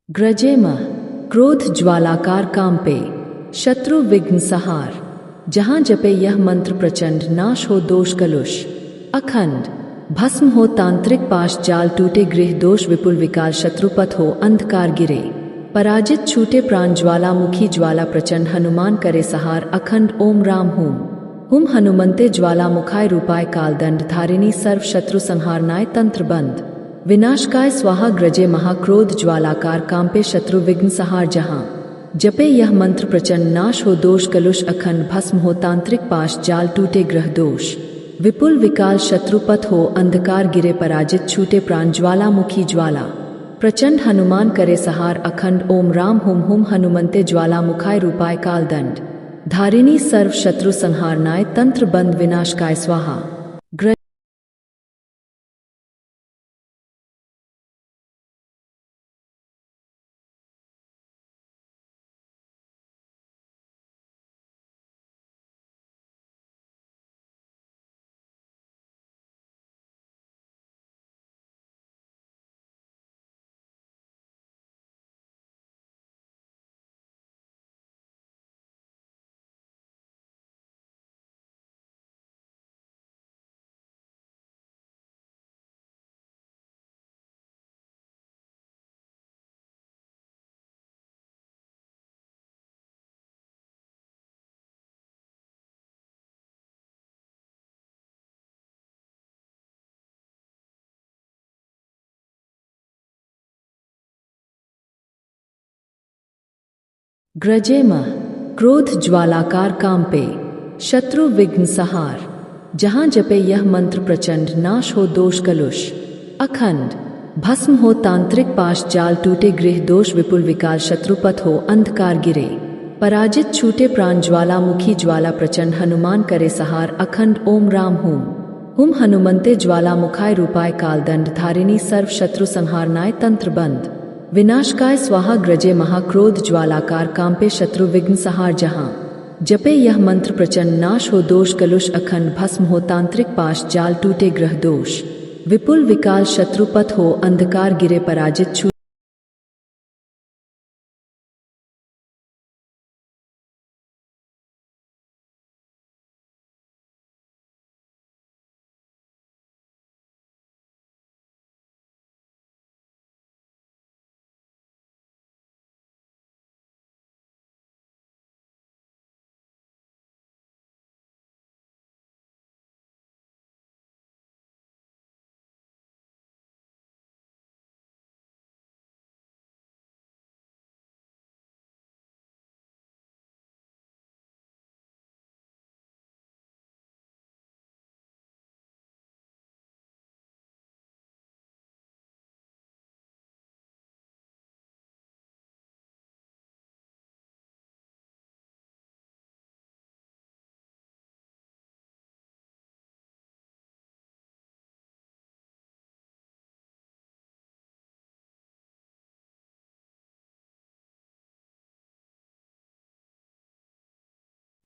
ग्रजे मह क्रोध ज्वालाकार कांपे शत्रु विघ्न सहार जहां जपे यह मंत्र प्रचंड नाश हो दोष कलुष अखंड भस्म हो तांत्रिक पाश जाल टूटे गृह दोष विपुल विकाल शत्रुपथ हो अंधकार गिरे पराजित छूटे प्राण ज्वालामुखी ज्वाला प्रचंड हनुमान करे सहार अखंड ओम राम हुम हनुमंते ज्वाला मुखाय रूपाय कालदंड धारिणी सर्व शत्रु संहारनाय तंत्र बंद विनाशकाय स्वाहा ग्रजे महाक्रोध ज्वालाकार कांपे शत्रु विघ्न सहार जहां जपे यह मंत्र प्रचंड नाश हो दोष कलुष अखंड भस्म हो तांत्रिक पाश जाल टूटे ग्रह दोष विपुल विकाल शत्रुपथ हो अंधकार गिरे पराजित छूटे प्राण ज्वालामुखी ज्वाला प्रचंड हनुमान करे सहार अखंड ओम राम हुम हनुमंते ज्वाला मुखाय रूपाय कालदंड धारिणी सर्व शत्रु संहारनाय तंत्र बंद विनाशकाय स्वाहा ग्रजे मह क्रोध ज्वालाकार कांपे शत्रु विघ्न सहार जहां जपे यह मंत्र प्रचंड नाश हो दोष कलुष अखंड भस्म हो तांत्रिक पाश जाल टूटे गृह दोष विपुल विकाल शत्रुपथ हो अंधकार गिरे पराजित छूटे प्राण ज्वालामुखी ज्वाला प्रचंड हनुमान करे सहार अखंड ओम राम हुम हनुमंते ज्वाला मुखाय रूपाय कालदंड धारिणी सर्व शत्रु संहारनाय तंत्र बंद विनाशकाय स्वाहा ग्रजे महाक्रोध ज्वालाकार कांपे शत्रु विघ्न सहार जहां जपे यह मंत्र प्रचंड नाश हो दोष कलुष अखंड भस्म हो तांत्रिक पाश जाल टूटे ग्रह दोष विपुल विकाल शत्रुपथ हो अंधकार गिरे पराजित छूटे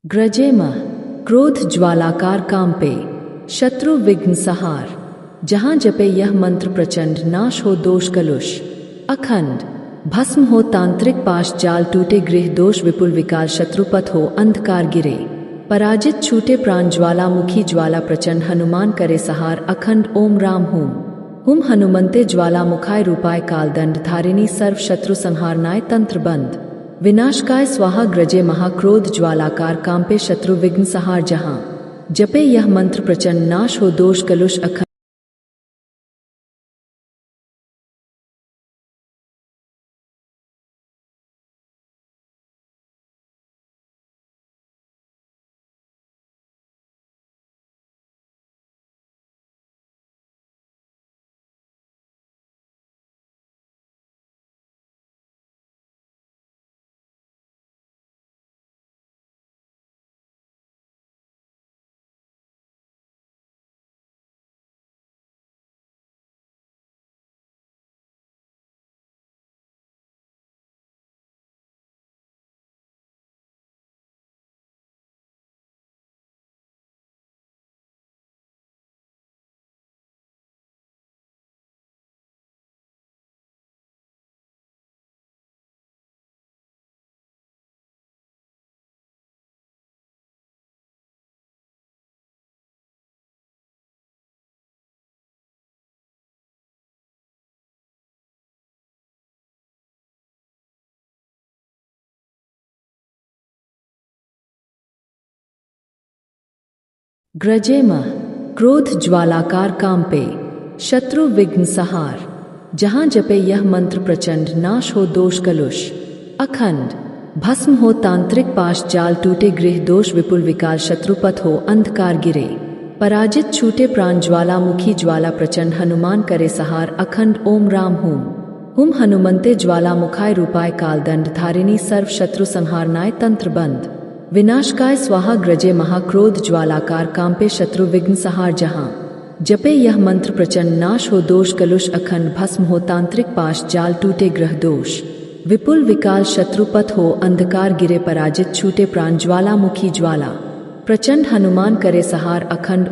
ग्रजे मह क्रोध ज्वालाकार कांपे शत्रु विघ्न सहार जहां जपे यह मंत्र प्रचंड नाश हो दोष कलुष अखंड भस्म हो तांत्रिक पाश जाल टूटे गृह दोष विपुल विकाल शत्रुपथ हो अंधकार गिरे पराजित छूटे प्राण ज्वालामुखी ज्वाला प्रचंड हनुमान करे सहार अखंड ओम राम हुम हुम हनुमंते ज्वालामुखाय रूपाय कालदंड धारिणी सर्व शत्रु संहारनाय तंत्र बंद विनाशकाय स्वाहा ग्रजे महाक्रोध ज्वालाकार कांपे शत्रु विघ्न सहार जहां जपे यह मंत्र प्रचंड नाश हो दोष कलुष अखंड। ग्रजेम क्रोध ज्वालाकार कांपे शत्रु विघ्न सहार जहां जपे यह मंत्र प्रचंड नाश हो दोष कलुष अखंड भस्म हो तांत्रिक पाश जाल टूटे गृह दोष विपुल विकाल शत्रुपथ हो अंधकार गिरे पराजित छूटे प्राण ज्वालामुखी ज्वाला प्रचंड हनुमान करे सहार अखंड ओम राम हुम हुम हनुमंते ज्वालामुखाय रूपाय कालदंड धारिणी सर्व शत्रु संहारनाय तंत्र बंद विनाशकाय स्वाहा ग्रजे महाक्रोध ज्वालाकार कांपे शत्रु विघ्न सहार जहां जपे यह मंत्र प्रचंड नाश हो दोष कलुष अखंड भस्म हो तांत्रिक पाश जाल टूटे ग्रह दोष विपुल विकाल शत्रुपथ हो अंधकार गिरे पराजित छूटे प्राण ज्वालामुखी ज्वाला प्रचंड हनुमान करे सहार अखंड।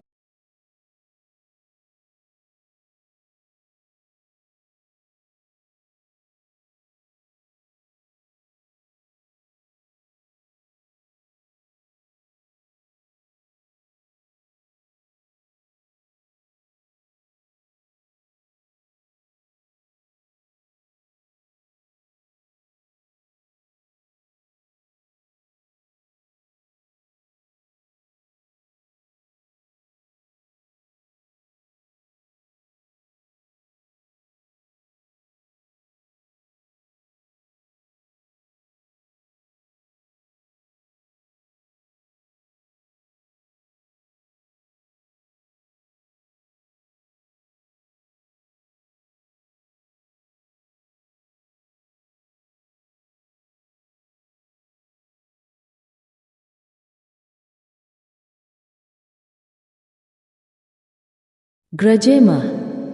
ग्रजेम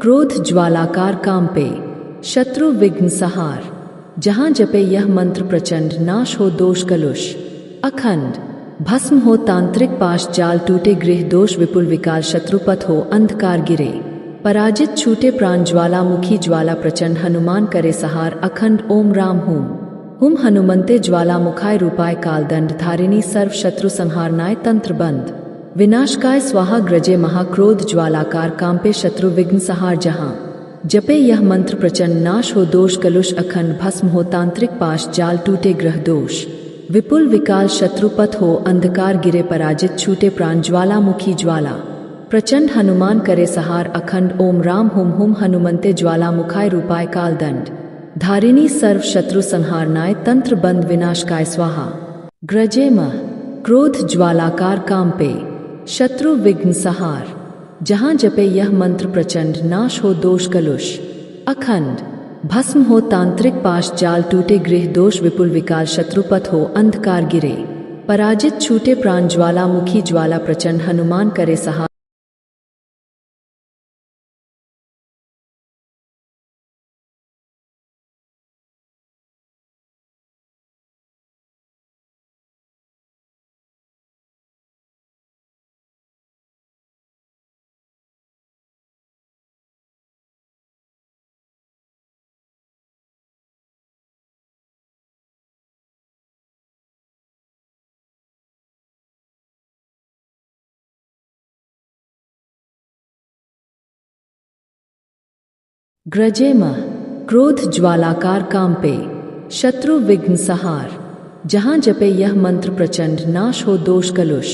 क्रोध ज्वालाकार कांपे शत्रु विघ्न सहार जहां जपे यह मंत्र प्रचंड नाश हो दोष कलुष अखंड भस्म हो तांत्रिक पाश जाल टूटे गृह दोष विपुल विकाल शत्रुपथ हो अंधकार गिरे पराजित छूटे प्राण ज्वालामुखी ज्वाला प्रचंड हनुमान करे सहार अखंड ओम राम हुम हुम हनुमंते ज्वालामुखाय रूपाय कालदंड धारिणी सर्व शत्रु संहारनाय तंत्र बंद विनाशकाय स्वाहा ग्रजे महाक्रोध ज्वालाकार कांपे शत्रु विघ्न सहार जहां जपे यह मंत्र प्रचंड नाश हो दोष कलुष अखंड भस्म हो तांत्रिक पाश जाल टूटे ग्रह दोष विपुल विकाल शत्रुपथ हो अंधकार गिरे पराजित छूटे प्राण ज्वालामुखी ज्वाला प्रचंड हनुमान करे सहार अखंड ओम राम हुम हुम हनुमंते ज्वालामुखाय रूपाय कालदंड धारिणी सर्व शत्रु संहारनाय तंत्र बंद विनाशकाय स्वाहा ग्रजेम क्रोध ज्वालाकार कांपे शत्रु विघ्न सहार जहां जपे यह मंत्र प्रचंड नाश हो दोष कलुष अखंड भस्म हो तांत्रिक पाश जाल टूटे गृह दोष विपुल विकाल शत्रुपथ हो अंधकार गिरे पराजित छूटे प्राण ज्वालामुखी ज्वाला प्रचंड हनुमान करे सहार। ग्रजेमः क्रोध ज्वालाकार कांपे, शत्रु विघ्न सहार। जहाँ जपे यह मंत्र प्रचंड, नाश हो दोष कलुष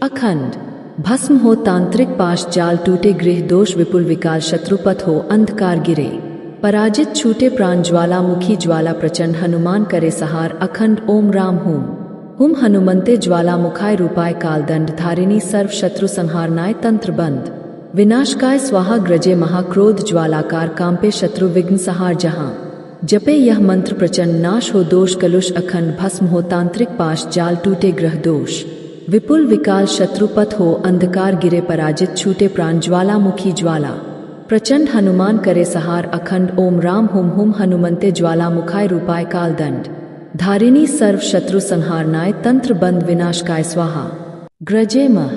अखंड, भस्म हो तांत्रिक पाश जाल, टूटे गृह दोष विपुल विकाल, शत्रुपथ हो अंधकार गिरे, पराजित छूटे प्राण, ज्वाला मुखी ज्वाला प्रचंड, हनुमान करे सहार अखंड। ओम राम हूम हुम हनुमंते ज्वाला मुखाय रूपाय, कालदंड धारिणी सर्व शत्रु संहारनाय, तंत्र बंद विनाशकाय स्वाहा। ग्रजे महाक्रोध ज्वालाकार कांपे, शत्रु विघ्न सहार। जहाँ जपे यह मंत्र प्रचंड, नाश हो दोष कलुष अखंड, भस्म हो तांत्रिक पाश जाल, टूटे ग्रह दोष विपुल विकाल, शत्रुपथ हो अंधकार गिरे, पराजित छूटे प्राण, ज्वाला मुखी ज्वाला प्रचंड, हनुमान करे सहार अखंड। ओम राम हुम हनुमंते ज्वाला मुखाय रूपाय, कालदंड धारिणी सर्व शत्रु संहारनाय, तंत्र बंद विनाशकाय स्वाहा। ग्रजेमः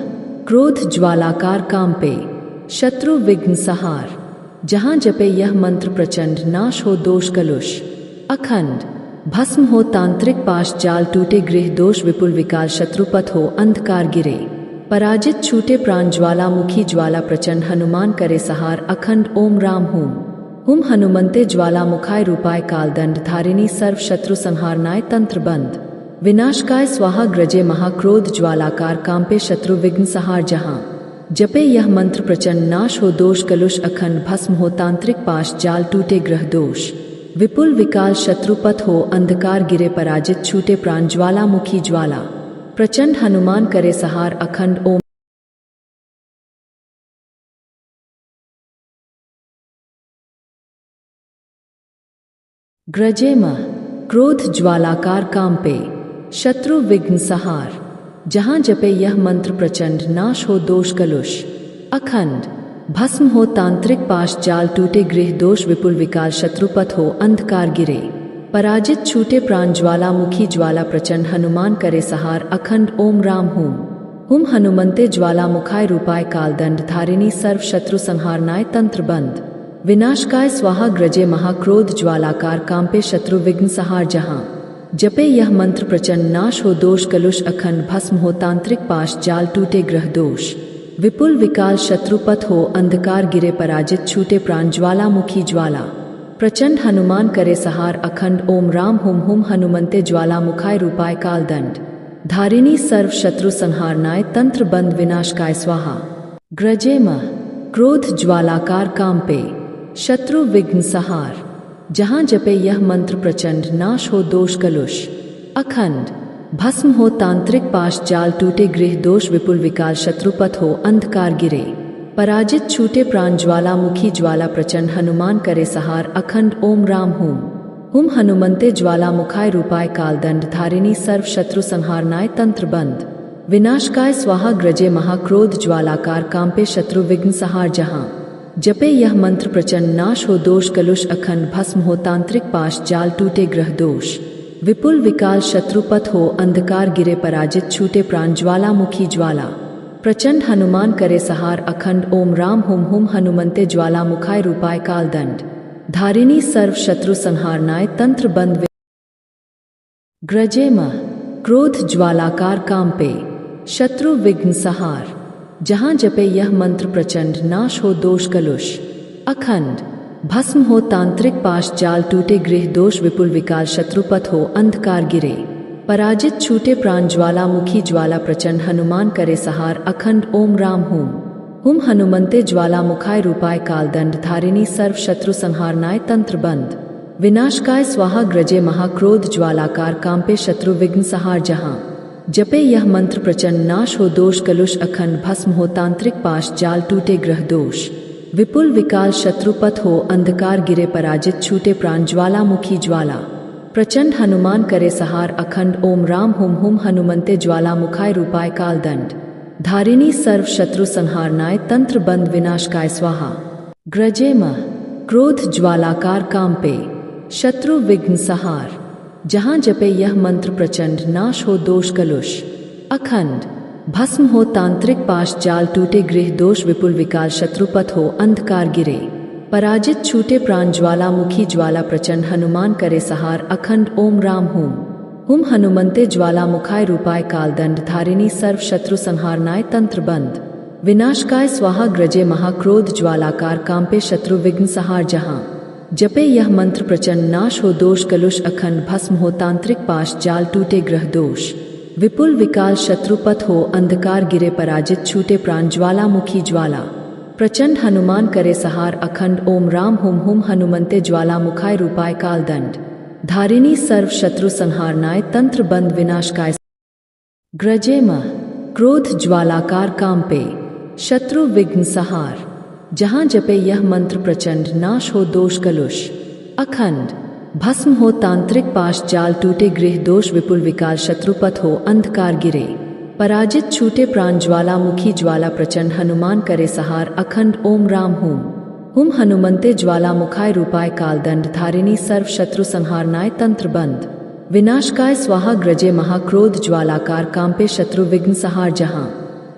क्रोध ज्वालाकार कांपे, शत्रु विघ्न सहार। जहाँ जपे यह मंत्र प्रचंड, नाश हो दोष कलुष अखंड, भस्म हो तांत्रिक पाश जाल, टूटे गृह दोष विपुल विकाल, शत्रुपथ हो अंधकार गिरे, पराजित छूटे प्राण, ज्वाला मुखी ज्वाला प्रचंड, हनुमान करे सहार अखंड। ओम राम हुम हनुमंते ज्वाला मुखाय रूपाय, कालदंड धारिणी सर्व शत्रु संहारनाय, तंत्र बंद विनाशकाय स्वाहा। ग्रजे महाक्रोध ज्वालाकार कांपे, शत्रु विघ्न सहार। जहाँ जपे यह मंत्र प्रचंड, नाश हो दोष कलुष अखंड, भस्म हो तांत्रिक पाश जाल, टूटे ग्रह दोष विपुल विकाल, शत्रुपथ हो अंधकार गिरे, पराजित छूटे प्राण, ज्वाला मुखी ज्वाला प्रचंड, हनुमान करे सहार अखंड। ओम ग्रजेमः क्रोध ज्वालाकार कांपे, शत्रु विघ्न सहार। जहाँ जपे यह मंत्र प्रचंड, नाश हो दोष कलुष अखंड, भस्म हो तांत्रिक पाश जाल, टूटे गृह दोष विपुल विकाल, शत्रुपथ हो अंधकार गिरे, पराजित छूटे प्राण, ज्वाला मुखी ज्वाला प्रचंड, हनुमान करे सहार अखंड। ओम राम हुम हनुमंते ज्वाला मुखाय रूपाय, कालदंड धारिणी सर्व शत्रु संहारनाय, तंत्र बंद विनाशकाय स्वाहा। ग्रजे महाक्रोध ज्वालाकार कांपे, शत्रु विघ्न सहार। जहाँ जपे यह मंत्र प्रचंड, नाश हो दोष कलुष अखंड, भस्म हो तांत्रिक पाश जाल, टूटे ग्रह दोष विपुल विकाल, शत्रुपथ हो अंधकार गिरे, पराजित छूटे प्राण, ज्वाला मुखी ज्वाला प्रचंड, हनुमान करे सहार अखंड। ओम राम हुम हनुमंते ज्वाला मुखाय रूपाय, कालदंड धारिणी सर्व शत्रु संहारनाय, तंत्र बंद विनाशकाय स्वाहा। ग्रजेमः क्रोध ज्वालाकार कांपे, शत्रु विघ्न सहार। जहाँ जपे यह मंत्र प्रचंड, नाश हो दोष कलुष अखंड, भस्म हो तांत्रिक पाश जाल, टूटे गृह दोष विपुल विकाल, शत्रुपथ हो अंधकार गिरे, पराजित छूटे प्राण, ज्वाला मुखी ज्वाला प्रचंड, हनुमान करे सहार अखंड। ओम राम हुम हनुमंते ज्वाला मुखाय रूपाय, कालदंड धारिणी सर्व शत्रु संहारनाय, तंत्र बंद विनाशकाय स्वाहा। ग्रजे महाक्रोध ज्वालाकार कांपे, शत्रु विघ्न सहार। जहाँ जपे यह मंत्र प्रचंड, नाश हो दोष कलुष अखंड, भस्म हो तांत्रिक पाश जाल, टूटे ग्रह दोष विपुल विकाल, शत्रुपथ हो अंधकार गिरे, पराजित छूटे प्राण, ज्वाला मुखी ज्वाला प्रचंड, हनुमान करे सहार अखंड। ओम राम हुम हनुमंते ज्वाला मुखाय रूपाय, कालदंड धारिणी सर्व शत्रु संहारनाय, तंत्र बंद। ग्रजेमः क्रोध ज्वालाकार कांपे, शत्रु विघ्न सहार। जहाँ जपे यह मंत्र प्रचंड, नाश हो दोष कलुष अखंड, भस्म हो तांत्रिक पाश जाल, टूटे गृह दोष विपुल विकाल, शत्रुपथ हो अंधकार गिरे, पराजित छूटे प्राण, ज्वाला मुखी ज्वाला प्रचंड, हनुमान करे सहार अखंड। ओम राम हुम हनुमंते ज्वाला मुखाय रूपाय, कालदंड धारिणी सर्व शत्रु संहारनाय, तंत्र बंद विनाशकाय स्वाहा। ग्रजे महाक्रोध ज्वालाकार कांपे, शत्रु विघ्न सहार। जहाँ जपे यह मंत्र प्रचंड, नाश हो दोष कलुष अखंड, भस्म हो तांत्रिक पाश जाल, टूटे ग्रह दोष विपुल विकाल, शत्रुपथ हो अंधकार गिरे, पराजित छूटे प्राण, ज्वाला मुखी ज्वाला प्रचंड, हनुमान करे सहार अखंड। ओम राम हुम हनुमंते ज्वाला मुखाय रूपाय, कालदंड धारिणी सर्व शत्रु संहारनाय, तंत्र बंद विनाशकाय स्वाहा। ग्रजेमः क्रोध ज्वालाकार कांपे, शत्रु विघ्न सहार। जहाँ जपे यह मंत्र प्रचंड, नाश हो दोष कलुष अखंड, भस्म हो तांत्रिक पाश जाल, टूटे गृह दोष विपुल विकाल, शत्रुपथ हो अंधकार गिरे, पराजित छूटे प्राण, ज्वाला मुखी ज्वाला प्रचंड, हनुमान करे सहार अखंड। ओम राम हुम हनुमंते ज्वाला मुखाय रूपाय, कालदंड धारिणी सर्व शत्रु संहारनाय, तंत्र बंद विनाशकाय स्वाहा ग्रजे महाक्रोध ज्वालाकार कांपे शत्रु विघ्न सहार जहां जपे यह मंत्र प्रचंड नाश हो दोष कलुष अखंड भस्म हो तांत्रिक पाश जाल टूटे ग्रह दोष विपुल विकाल शत्रुपथ हो अंधकार गिरे पराजित छूटे प्राण ज्वालामुखी ज्वाला प्रचंड हनुमान करे सहार अखंड ओम राम हुम हुम हनुमंते ज्वाला मुखाय रूपाय कालदंड धारिणी सर्व शत्रु संहारनाय तंत्र बंद विनाशकाय ग्रजे म क्रोध ज्वालाकार कांपे शत्रु विघ्न सहार जहां जपे यह मंत्र प्रचंड नाश हो दोष कलुष अखंड भस्म हो तांत्रिक पाश जाल टूटे गृह दोष विपुल विकाल शत्रुपथ हो अंधकार गिरे पराजित छूटे प्राण ज्वालामुखी ज्वाला प्रचंड हनुमान करे सहार अखंड ओम राम हुम हनुमंते ज्वाला मुखाय रूपाय कालदंड धारिणी सर्व शत्रु संहारनाय तंत्र बंद विनाशकाय स्वाहा ग्रजे महाक्रोध ज्वालाकार कांपे शत्रु विघ्न सहार जहां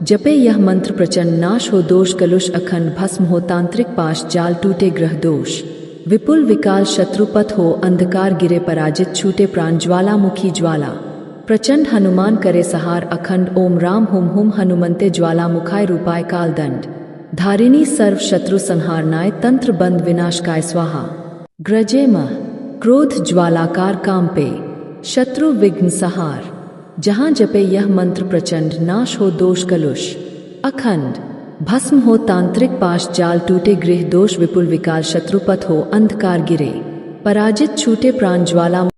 जपे यह मंत्र प्रचंड नाश हो दोष कलुष अखंड भस्म हो तांत्रिक पाश जाल टूटे ग्रह दोष विपुल विकाल शत्रुपथ हो अंधकार गिरे पराजित छूटे प्राण ज्वालामुखी ज्वाला प्रचंड हनुमान करे सहार अखंड ओम राम हुम हनुमंते ज्वाला मुखाय रूपाय कालदंड धारिणी सर्व शत्रु संहारनाय तंत्र बंद विनाशकाय स्वाहा ग्रजे म क्रोध ज्वालाकार कांपे शत्रु विघ्न सहार जहां जपे यह मंत्र प्रचंड नाश हो दोष कलुष अखंड भस्म हो तांत्रिक पाश जाल टूटे गृह दोष विपुल विकाल शत्रुपथ हो अंधकार गिरे पराजित छूटे प्राण ज्वाला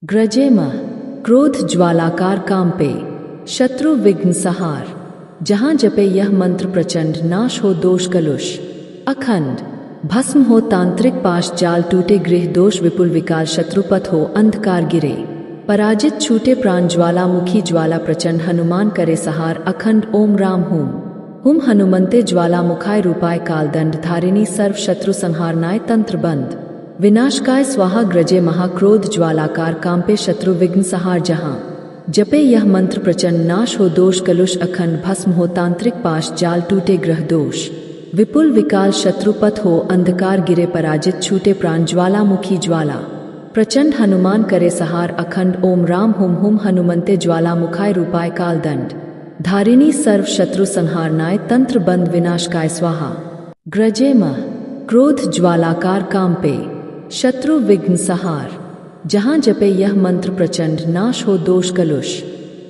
ग्रजे म क्रोध ज्वालाकार कांपे शत्रु विघ्न सहार जहां जपे यह मंत्र प्रचंड नाश हो दोष कलुष अखंड भस्म हो तांत्रिक पाश जाल टूटे गृह दोष विपुल विकाल शत्रुपथ हो अंधकार गिरे पराजित छूटे प्राण ज्वालामुखी ज्वाला प्रचंड हनुमान करे सहार अखंड ओम राम हुम हनुमंते ज्वाला मुखाय रूपाय कालदंड धारिणी सर्व शत्रु संहारनाय तंत्र बंद विनाशकाय स्वाहा ग्रजे महाक्रोध ज्वालाकार कांपे शत्रु विघ्न सहार जहां जपे यह मंत्र प्रचंड नाश हो दोष कलुष अखंड भस्म हो तांत्रिक पाश जाल टूटे ग्रह दोष विपुल विकाल शत्रुपथ हो अंधकार गिरे पराजित छूटे प्राण ज्वालामुखी ज्वाला प्रचंड हनुमान करे सहार अखंड ओम राम हुम हनुमंते ज्वाला मुखाय रूपाय कालदंड धारिणी सर्व शत्रु संहारनाय तंत्र बंद विनाशकाय स्वाहा ग्रजे म क्रोध ज्वालाकार कांपे शत्रु विघ्न सहार जहां जपे यह मंत्र प्रचंड नाश हो दोष कलुष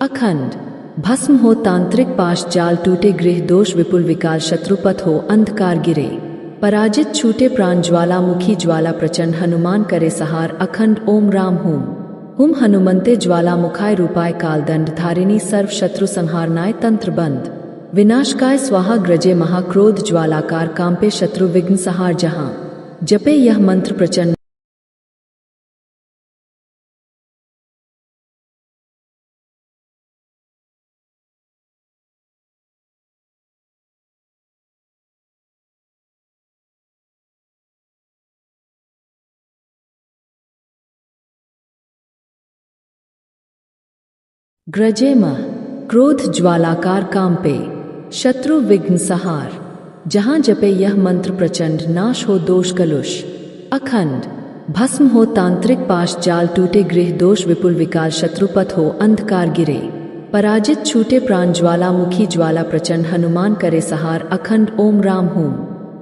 अखंड भस्म हो तांत्रिक पाश जाल टूटे गृह दोष विपुल विकाल शत्रुपथ हो अंधकार गिरे पराजित छूटे प्राण ज्वालामुखी ज्वाला प्रचंड हनुमान करे सहार अखंड ओम राम हुम हनुमंते ज्वाला मुखाय रूपाय कालदंड धारिणी सर्व शत्रु संहारनाय तंत्र बंद विनाशकाय स्वाहा ग्रजे महाक्रोध ज्वालाकार कांपे शत्रु विघ्न सहार जहां जपे यह मंत्र प्रचंड ग्रजे म क्रोध ज्वालाकार कांपे शत्रु विघ्न सहार जहां जपे यह मंत्र प्रचंड नाश हो दोष कलुष अखंड भस्म हो तांत्रिक पाश जाल टूटे गृह दोष विपुल विकाल शत्रुपथ हो अंधकार गिरे पराजित छूटे प्राण ज्वालामुखी ज्वाला प्रचंड हनुमान करे सहार अखंड ओम राम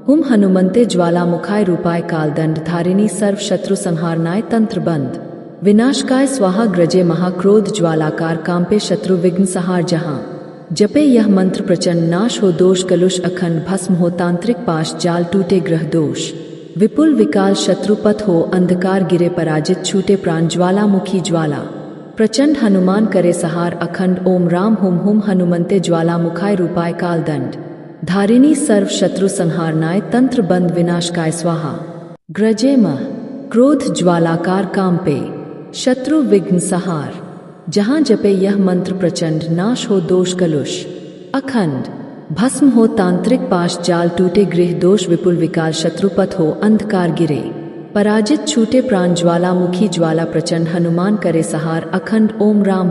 हुम हनुमंते ज्वाला मुखाय रूपाय कालदंड धारिणी सर्व शत्रु संहारनाय तंत्र बंद विनाशकाय स्वाहा ग्रजे महाक्रोध ज्वालाकार कांपे शत्रु विघ्न सहार जहां जपे यह मंत्र प्रचंड नाश हो दोष कलुष अखंड भस्म हो तांत्रिक पाश जाल टूटे ग्रह दोष विपुल विकाल शत्रुपथ हो अंधकार गिरे पराजित छूटे प्राण ज्वालामुखी ज्वाला प्रचंड हनुमान करे सहार अखंड ओम राम हुम हनुमंते ज्वाला मुखाय रूपाय कालदंड धारिणी सर्व शत्रु संहारनाय तंत्र बंद विनाशकाय स्वाहा ग्रजे म क्रोध ज्वालाकार कांपे शत्रु विघ्न सहार जहाँ जपे यह मंत्र प्रचंड नाश हो दोष कलुष अखंड भस्म हो तांत्रिक पाश जाल टूटे गृह दोष विपुल विकाल शत्रुपथ हो अंधकार गिरे पराजित छूटे प्राण ज्वाला मुखी ज्वाला प्रचंड हनुमान करे सहार अखंड ओम राम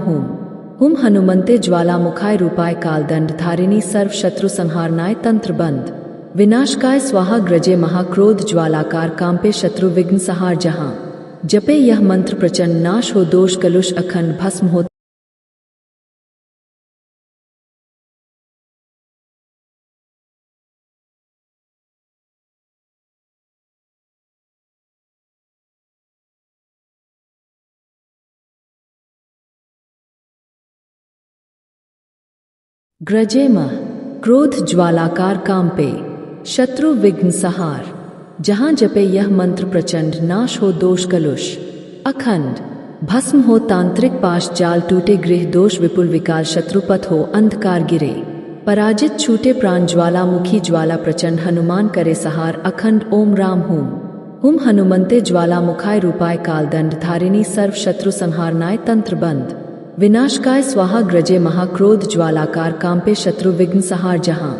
हुम हनुमंते ज्वाला मुखाय रूपाय कालदंड धारिणी सर्व शत्रु संहारनाय तंत्र बंद विनाशकाय स्वाहा ग्रजे महाक्रोध ज्वालाकार कांपे शत्रु विघ्न सहार जहां जपे यह मंत्र प्रचंड नाश हो दोष कलुष अखंड भस्म हो ग्रजे मह क्रोध ज्वालाकार कांपे शत्रु विघ्न सहार जहाँ जपे यह मंत्र प्रचंड नाश हो दोष कलुष अखंड भस्म हो तांत्रिक पाश जाल टूटे गृह दोष विपुल विकाल शत्रुपथ हो अंधकार गिरे पराजित छूटे प्राण ज्वाला मुखी ज्वाला प्रचंड हनुमान करे सहार अखंड ओम राम हुम हनुमंते ज्वाला मुखाय रूपाय कालदंड धारिणी सर्व शत्रु संहारनाय तंत्र बंद विनाशकाय स्वाहा ग्रजे महाक्रोध ज्वालाकार कांपे शत्रु विघ्न सहार जहां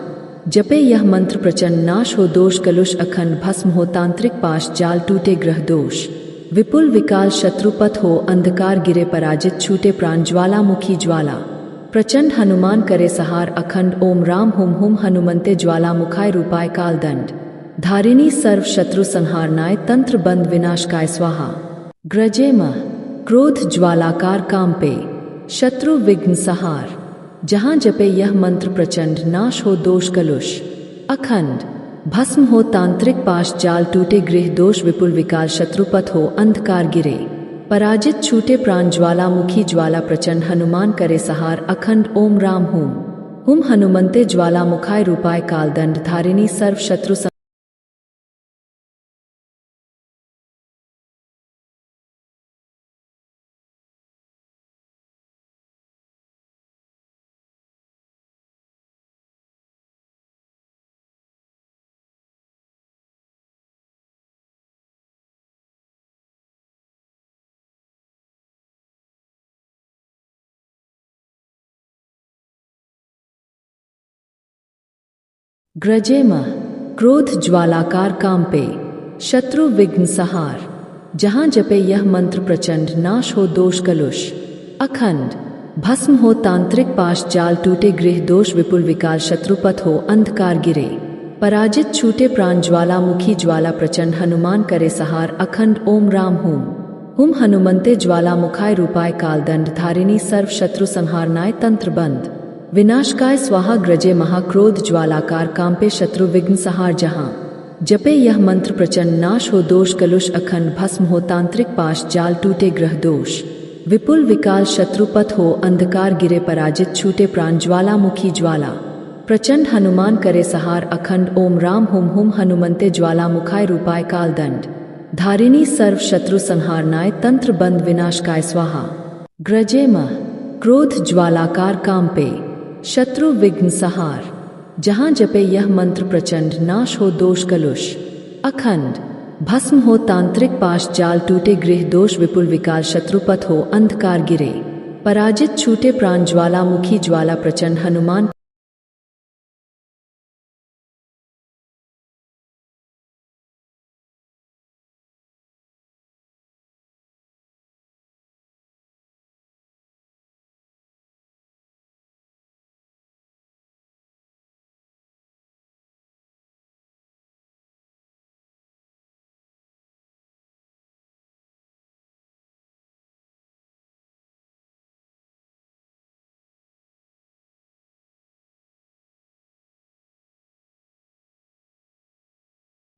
जपे यह मंत्र प्रचंड नाश हो दोष कलुष अखंड भस्म हो तांत्रिक पाश जाल टूटे ग्रह दोष विपुल विकाल शत्रुपथ हो अंधकार गिरे पराजित छूटे प्राण ज्वाला मुखी ज्वाला प्रचंड हनुमान करे सहार अखंड ओम राम हुम हनुमंते ज्वाला मुखाय रूपाय कालदंड धारिणी सर्व शत्रु संहारनाय तंत्र बंद विनाशकाय स्वाहा ग्रजे मह क्रोध ज्वालाकार कांपे शत्रु विघ्न सहार जहाँ जपे यह मंत्र प्रचंड नाश हो दोष कलुष अखंड भस्म हो तांत्रिक पाश जाल टूटे गृह दोष विपुल विकाल शत्रुपथ हो अंधकार गिरे पराजित छूटे प्राण ज्वाला मुखी ज्वाला प्रचंड हनुमान करे सहार अखंड ओम राम हुम हनुमंते ज्वाला मुखाय रूपाय कालदंड धारिणी सर्व शत्रु ग्रजे मह क्रोध ज्वालाकार कांपे शत्रु विघ्न सहार जहाँ जपे यह मंत्र प्रचंड नाश हो दोष कलुष अखंड भस्म हो तांत्रिक पाश जाल टूटे गृह दोष विपुल विकाल शत्रुपथ हो अंधकार गिरे पराजित छूटे प्राण ज्वाला मुखी ज्वाला प्रचंड हनुमान करे सहार अखंड ओम राम हुम हनुमंते ज्वाला मुखाय रूपाय कालदंड धारिणी सर्व शत्रु संहारनाय तंत्र बंद विनाशकाय स्वाहा ग्रजे महाक्रोध ज्वालाकार कांपे शत्रु विघ्न सहार जहां जपे यह मंत्र प्रचंड नाश हो दोष कलुष अखंड भस्म हो तांत्रिक पाश जाल टूटे ग्रह दोष विपुल विकाल शत्रुपथ हो अंधकार गिरे पराजित छूटे प्राण ज्वाला मुखी ज्वाला प्रचंड हनुमान करे सहार अखंड ओम राम हुम हनुमंते ज्वाला मुखाय रूपाय कालदंड धारिणी सर्व शत्रु संहारनाय तंत्र बंद विनाशकाय स्वाहा ग्रजे मह क्रोध ज्वालाकार कांपे शत्रु विघ्न सहार जहाँ जपे यह मंत्र प्रचंड नाश हो दोष कलुष अखंड भस्म हो तांत्रिक पाश जाल टूटे गृह दोष विपुल विकाल शत्रुपथ हो अंधकार गिरे पराजित छूटे प्राण ज्वाला मुखी ज्वाला प्रचंड हनुमान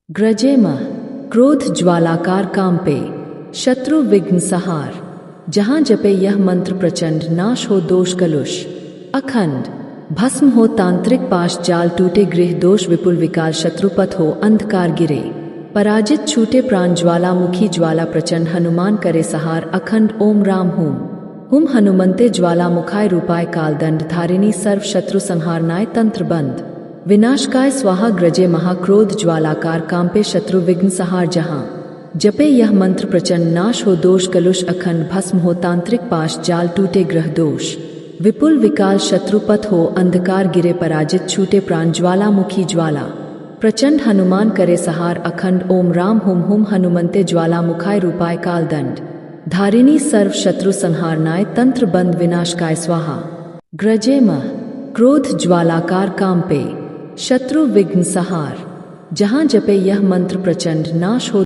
ग्रजे मह क्रोध ज्वालाकार कांपे शत्रु विघ्न सहार जहाँ जपे यह मंत्र प्रचंड नाश हो दोष कलुष अखंड भस्म हो तांत्रिक पाश जाल टूटे गृह दोष विपुल विकाल शत्रुपथ हो अंधकार गिरे पराजित छूटे प्राण ज्वाला मुखी ज्वाला प्रचंड हनुमान करे सहार अखंड ओम राम हुम हनुमंते ज्वाला मुखाय रूपाय कालदंड धारिणी सर्व शत्रु संहारनाय तंत्र बंद विनाशकाय स्वाहा ग्रजे महाक्रोध ज्वालाकार कांपे शत्रु विघ्न सहार जहां जपे यह मंत्र प्रचंड नाश हो दोष कलुष अखंड भस्म हो तांत्रिक पाश जाल टूटे ग्रह दोष विपुल विकाल शत्रुपथ हो अंधकार गिरे पराजित छूटे प्राण ज्वालामुखी ज्वाला प्रचंड हनुमान करे सहार अखंड ओम राम हुम हुम हनुमंते ज्वाला मुखाय रूपाय काल दंड धारिणी सर्व शत्रु संहारनाय तंत्र बंद विनाशकाय स्वाहा ग्रजे मह क्रोध ज्वालाकार कांपे शत्रु विघ्न सहार जहां जपे यह मंत्र प्रचंड नाश हो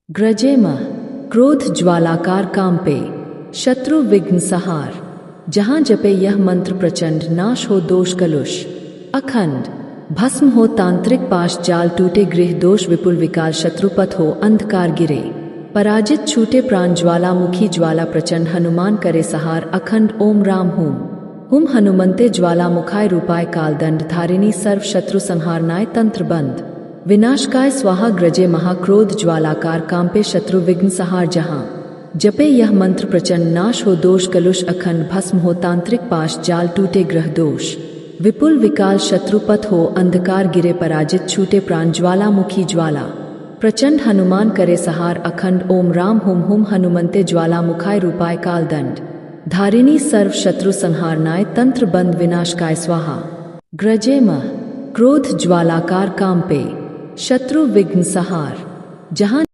ग्रजे मह क्रोध ज्वालाकार कांपे शत्रु विघ्न सहार जहां जपे यह मंत्र प्रचंड नाश हो दोष कलुष अखंड भस्म हो तांत्रिक पाश जाल टूटे गृह दोष विपुल विकाल शत्रुपथ हो अंधकार गिरे पराजित छूटे प्राण ज्वालामुखी ज्वाला प्रचंड हनुमान करे सहार अखंड ओम राम हुम हुम हनुमंते ज्वाला मुखाय रूपाय काल दंड धारिणी सर्व शत्रु संहारनाय तंत्र बंद विनाशकाय स्वाहा ग्रजे महाक्रोध ज्वालाकार कांपे शत्रु विघ्न सहार जहां जपे यह मंत्र प्रचंड नाश हो दोष कलुष अखंड भस्म हो तांत्रिक पाश जाल टूटे ग्रह दोष विपुल विकाल शत्रुपथ हो अंधकार गिरे पराजित छूटे प्राण ज्वालामुखी ज्वाला प्रचंड हनुमान करे सहार अखंड ओम राम हुम हुम हनुमंते ज्वाला मुखाय रूपाय काल दंड धारिणी सर्व शत्रु संहारनाय तंत्र बंद विनाशकाय स्वाहा ग्रजे मह क्रोध ज्वालाकार कांपे शत्रु विघ्न सहार जहां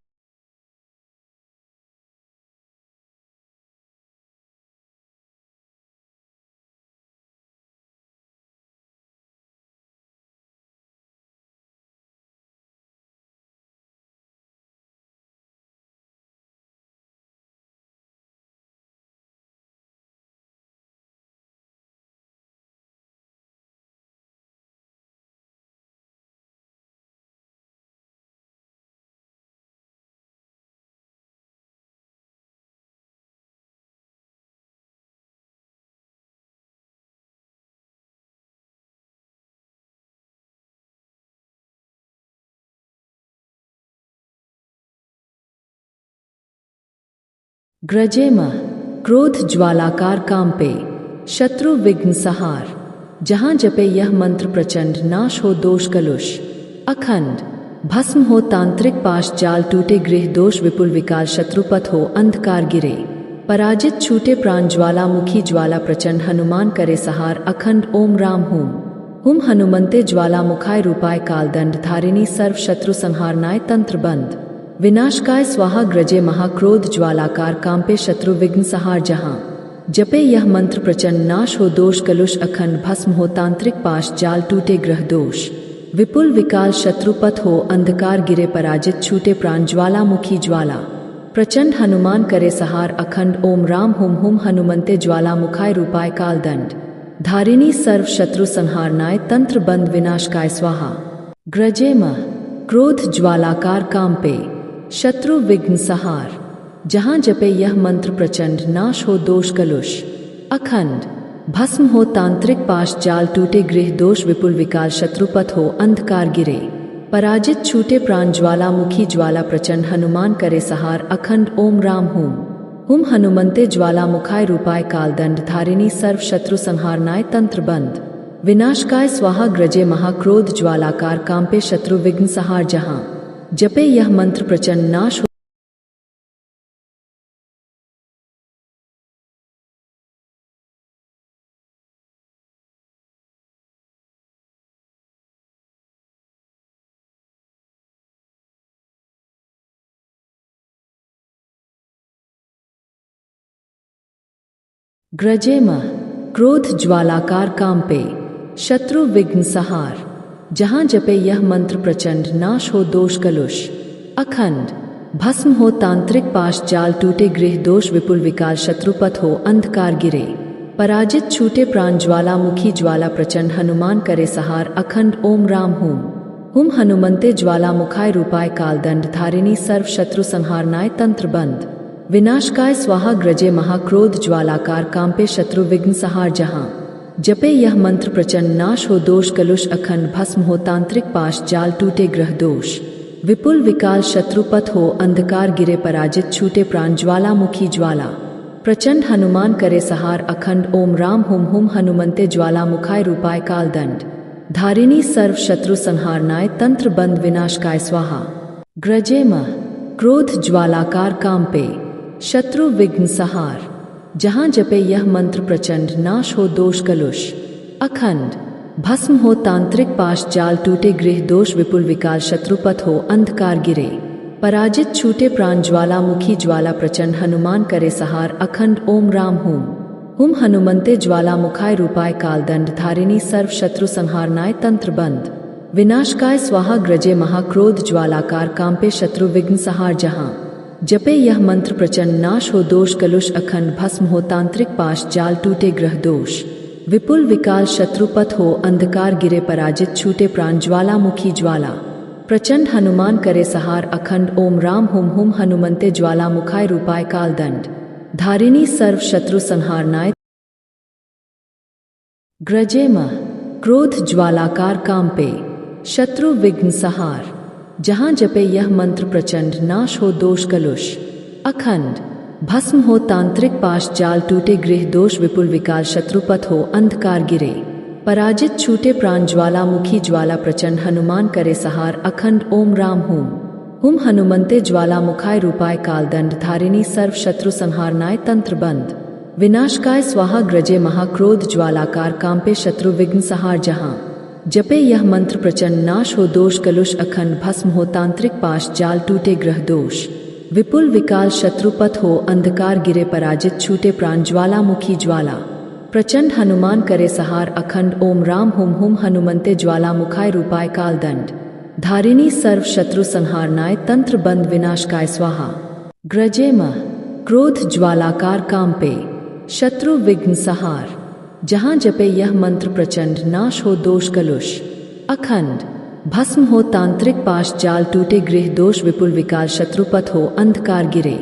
ग्रजे मह क्रोध ज्वालाकार कांपे शत्रु विघ्न सहार जहां जपे यह मंत्र प्रचंड नाश हो दोष कलुष अखंड भस्म हो तांत्रिक पाश जाल टूटे गृह दोष विपुल विकाल शत्रुपथ हो अंधकार गिरे पराजित छूटे प्राण ज्वालामुखी ज्वाला प्रचंड हनुमान करे सहार अखंड ओम राम हुम हुम हनुमंते ज्वाला मुखाय रूपाय काल दंड धारिणी सर्व शत्रु संहारनाय तंत्र बंद विनाशकाय स्वाहा ग्रजे महाक्रोध ज्वालाकार कांपे शत्रु विघ्न सहार जहां जपे यह मंत्र प्रचंड नाश हो दोष कलुष अखंड भस्म हो तांत्रिक पाश जाल टूटे ग्रह दोष विपुल विकाल शत्रुपथ हो अंधकार गिरे पराजित छूटे प्राण ज्वालामुखी ज्वाला प्रचंड हनुमान करे सहार अखंड ओम राम हुम हुम हनुमंते ज्वाला मुखाय रूपाय काल दंड धारिणी सर्व शत्रु संहारनाय तंत्र बंद विनाशकाय स्वाहा ग्रजे मह क्रोध ज्वालाकार कांपे शत्रु विघ्न सहार जहां जपे यह मंत्र प्रचंड नाश हो दोष कलुष अखंड भस्म हो तांत्रिक पाश जाल टूटे गृह दोष विपुल विकाल शत्रुपथ हो अंधकार गिरे पराजित छूटे प्राण ज्वालामुखी ज्वाला प्रचंड हनुमान करे सहार अखंड ओम राम हुम हुम हनुमंते ज्वाला मुखाय रूपाय काल दंड धारिणी सर्व शत्रु संहारनाय तंत्र बंद विनाशकाय स्वाहा ग्रजे महाक्रोध ज्वालाकार कांपे शत्रु विघ्न सहार जहां जपे यह मंत्र प्रचंड नाश हो ग्रजे मह क्रोध ज्वालाकार कांपे शत्रु विघ्न सहार जहां जपे यह मंत्र प्रचंड नाश हो दोष कलुष अखंड भस्म हो तांत्रिक पाश जाल टूटे गृह दोष विपुल विकाल शत्रुपथ हो अंधकार गिरे पराजित छूटे प्राण ज्वालामुखी ज्वाला प्रचंड हनुमान करे सहार अखंड ओम राम हुम हुम हनुमंते ज्वालामुखाय रूपाय कालदंड धारिणी सर्व शत्रु संहारनाय तंत्र बंद विनाशकाय स्वाहा ग्रजे महाक्रोध ज्वालाकार कांपे शत्रु विघ्न सहार जहां जपे यह मंत्र प्रचंड नाश हो दोष कलुष अखंड भस्म हो तांत्रिक पाश जाल टूटे ग्रह दोष विपुल विकाल शत्रुपथ हो अंधकार गिरे पराजित छूटे प्राण ज्वालामुखी ज्वाला प्रचंड हनुमान करे सहार अखंड ओम राम हुम हुम हनुमंते ज्वालामुखाय रूपाय कालदंड धारिणी सर्व शत्रु संहारनाय तंत्र बंद विनाशकाय स्वाहा ग्रजे मह क्रोध ज्वालाकार कांपे शत्रु विघ्न सहार जहां जपे यह मंत्र प्रचंड नाश हो दोष कलुष अखंड भस्म हो तांत्रिक पाश जाल टूटे गृह दोष विपुल विकाल शत्रुपथ हो अंधकार गिरे पराजित छूटे प्राण ज्वालामुखी ज्वाला प्रचंड हनुमान करे सहार अखंड ओम राम हुम हनुमंते ज्वालामुखाय रूपाय कालदंड धारिणी सर्व शत्रु संहारनाय तंत्र बंद विनाशकाय स्वाहा ग्रजे महाक्रोध ज्वालाकार कांपे शत्रु विघ्न सहार जहां जपे यह मंत्र प्रचंड नाश हो दोष कलुष अखंड भस्म हो तांत्रिक पाश जाल टूटे ग्रह दोष विपुल विकाल शत्रुपथ हो अंधकार गिरे पराजित छूटे प्राण ज्वालामुखी ज्वाला प्रचंड हनुमान करे सहार अखंड ओम राम हुम हनुमंते ज्वालामुखाय रूपाय कालदंड धारिणी सर्व शत्रु संहारनाय ग्रजे मह क्रोध ज्वालाकार कांपे शत्रु विघ्न सहार जहां जपे यह मंत्र प्रचंड नाश हो दोष कलुष अखंड भस्म हो तांत्रिक पाश जाल टूटे गृह दोष विपुल विकाल शत्रुपथ हो अंधकार गिरे पराजित छूटे प्राण ज्वालामुखी ज्वाला प्रचंड हनुमान करे सहार अखंड ओम राम हुम हनुमंते ज्वालामुखाय रूपाय कालदंड धारिणी सर्व शत्रु संहारनाय तंत्र बंद विनाशकाय स्वाहा ग्रजे महाक्रोध ज्वालाकार कांपे शत्रु विघ्न सहार जहां जपे यह मंत्र प्रचंड नाश हो दोष कलुष अखंड भस्म हो तांत्रिक पाश जाल टूटे ग्रह दोष विपुल विकाल शत्रुपथ हो अंधकार गिरे पराजित छूटे प्राण ज्वालामुखी ज्वाला प्रचंड हनुमान करे सहार अखंड ओम राम हुम हनुमंते ज्वालामुखाय रूपाय कालदंड धारिणी सर्व शत्रु संहारनाय तंत्र बंद विनाशकाय स्वाहा ग्रजे मह क्रोध ज्वालाकार कांपे शत्रु विघ्न सहार जहां जपे यह मंत्र प्रचंड नाश हो दोष कलुष अखंड भस्म हो तांत्रिक पाश जाल टूटे गृह दोष विपुल विकाल शत्रुपथ हो अंधकार गिरे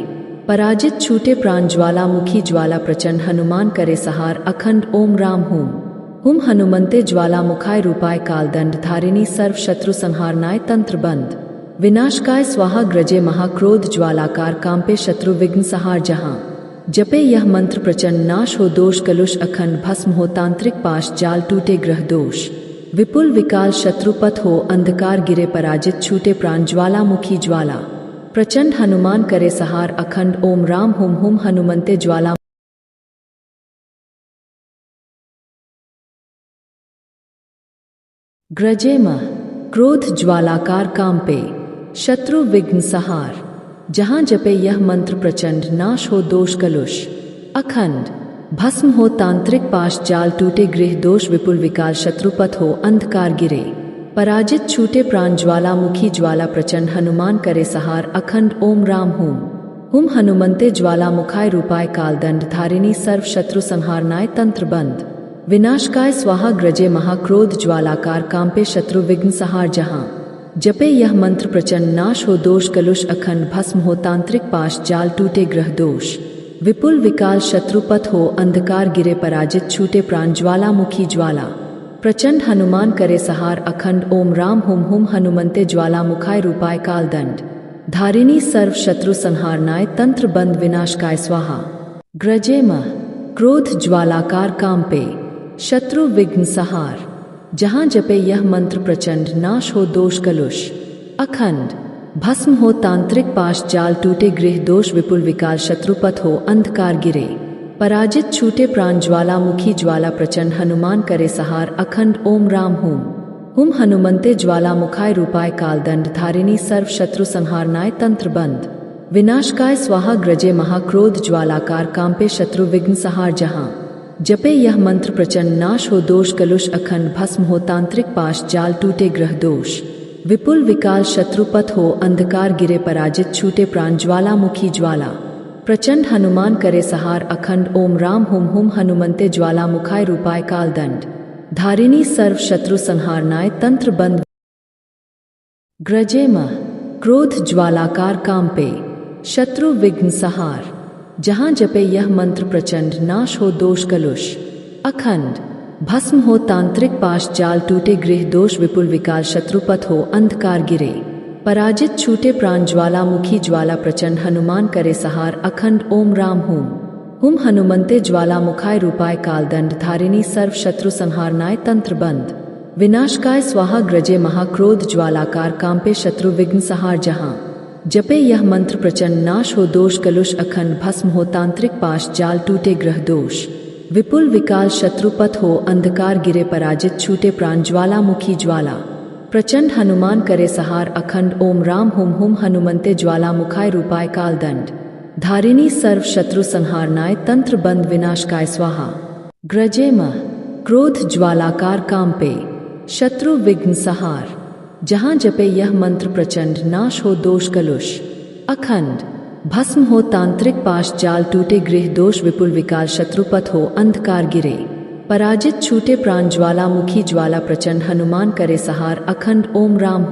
पराजित छूटे प्राण ज्वालामुखी ज्वाला प्रचंड हनुमान करे सहार अखंड ओम राम हुम हनुमंते ज्वालामुखाय रूपाय कालदंड धारिणी सर्व शत्रु संहारनाय तंत्र बंद विनाशकाय स्वाहा ग्रजे महाक्रोध ज्वालाकार कांपे शत्रु विघ्न सहार जहां जपे यह मंत्र प्रचंड नाश हो दोष कलुष अखंड भस्म हो तांत्रिक पाश जाल टूटे ग्रह दोष विपुल विकाल शत्रुपथ हो अंधकार गिरे पराजित छूटे प्राण ज्वालामुखी ज्वाला प्रचंड हनुमान करे सहार अखंड ओम राम हुम हनुमंते ज्वाला ग्रजे मह क्रोध ज्वालाकार कांपे शत्रु विघ्न सहार जहां जपे यह मंत्र प्रचंड नाश हो दोष कलुष अखंड भस्म हो तांत्रिक पाश जाल टूटे गृह दोष विपुल विकाल शत्रुपथ हो अंधकार गिरे पराजित छूटे प्राण ज्वालामुखी ज्वाला प्रचंड हनुमान करे सहार अखंड ओम राम हुम हनुमंते ज्वालामुखाय रूपाय कालदंड धारिणी सर्व शत्रु संहारनाय तंत्र बंद विनाशकाय स्वाहा ग्रजे महाक्रोध ज्वालाकार कांपे शत्रु विघ्न सहार जहां जपे यह मंत्र प्रचंड नाश हो दोष कलुष अखंड भस्म हो तांत्रिक पाश जाल टूटे ग्रह दोष विपुल विकाल शत्रुपथ हो अंधकार गिरे पराजित छूटे प्राण ज्वालामुखी ज्वाला प्रचंड हनुमान करे सहार अखंड ओम राम हुम हनुमंते ज्वालामुखाय रूपाय कालदंड धारिणी सर्व शत्रु संहारनाय तंत्र बंद विनाशकाय स्वाहा ग्रजे मह क्रोध ज्वालाकार कांपे शत्रु विघ्न सहार जहां जपे यह मंत्र प्रचंड नाश हो दोष कलुष अखंड भस्म हो तांत्रिक पाश जाल टूटे गृह दोष विपुल विकाल शत्रुपथ हो अंधकार गिरे पराजित छूटे प्राण ज्वालामुखी ज्वाला प्रचंड हनुमान करे सहार अखंड ओम राम हुम हनुमंते ज्वालामुखाय रूपाय कालदंड धारिणी सर्व शत्रु संहारनाय तंत्र बंद विनाशकाय स्वाहा ग्रजे महाक्रोध ज्वालाकार कांपे शत्रु विघ्न सहार जहां जपे यह मंत्र प्रचंड नाश हो दोष कलुष अखंड भस्म हो तांत्रिक पाश जाल टूटे ग्रह दोष विपुल विकाल शत्रुपथ हो अंधकार गिरे पराजित छूटे प्राण ज्वालामुखी ज्वाला प्रचंड हनुमान करे सहार अखंड ओम राम हुम हुम हनुमंते ज्वाला मुखाय रूपाय कालदंड धारिणी सर्व शत्रु संहारनाय तंत्र बंद ग्रजेम क्रोध ज्वालाकार कांपे शत्रु विघ्न सहार जहाँ जपे यह मंत्र प्रचंड नाश हो दोष कलुष अखंड भस्म हो तांत्रिक पाश जाल टूटे गृह दोष विपुल विकाल शत्रुपथ हो अंधकार गिरे पराजित छूटे प्राण ज्वालामुखी ज्वाला प्रचंड हनुमान करे सहार अखंड ओम राम हुम हनुमंते ज्वाला मुखाय रूपाय कालदंड धारिणी सर्व शत्रु संहारनाय तंत्र बंद विनाशकाय स्वाहा ग्रजे महाक्रोध ज्वालाकार कांपे शत्रु विघ्न सहार जहाँ जपे यह मंत्र प्रचंड नाश हो दोष कलुष अखंड भस्म हो तांत्रिक पाश जाल टूटे ग्रह दोष विपुल विकाल शत्रुपथ हो अंधकार गिरे पराजित छूटे प्राण ज्वालामुखी ज्वाला प्रचंड हनुमान करे सहार अखंड ओम राम हुम हनुमंते ज्वाला मुखाय रूपाय कालदंड धारिणी सर्व शत्रु संहारनाय तंत्र बंद विनाशकाय स्वाहा ग्रजेम क्रोध ज्वालाकार कांपे शत्रु विघ्न सहार जहाँ जपे यह मंत्र प्रचंड नाश हो दोष कलुष अखंड भस्म हो तांत्रिक पाश जाल टूटे गृह दोष विपुल विकाल शत्रुपथ हो अंधकार गिरे पराजित छूटे प्राण ज्वालामुखी ज्वाला प्रचंड हनुमान करे सहार अखंड ओम राम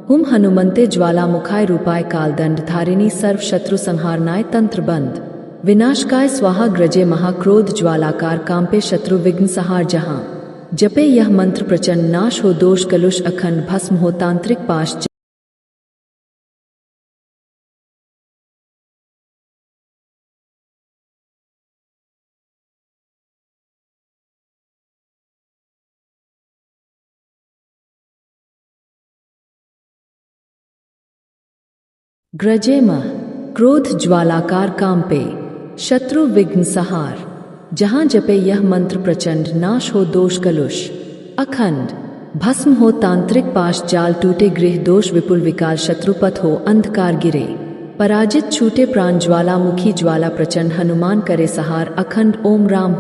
हुम हनुमंते ज्वाला मुखाय रूपाय कालदंड धारिणी सर्व शत्रु संहारनाय तंत्र बंद विनाशकाय स्वाहा ग्रजे महाक्रोध ज्वालाकार कांपे शत्रु विघ्न सहार जहाँ जपे यह मंत्र प्रचंड नाश हो दोष कलुष अखंड भस्म हो तांत्रिक पाश ग्रजेम क्रोध ज्वालाकार कांपे शत्रु विघ्न सहार जहाँ जपे यह मंत्र प्रचंड नाश हो दोष कलुष अखंड भस्म हो तांत्रिक पाश जाल टूटे गृह दोष विपुल विकाल शत्रुपथ हो अंधकार गिरे पराजित छूटे प्राण ज्वालामुखी ज्वाला प्रचंड हनुमान करे सहार अखंड ओम राम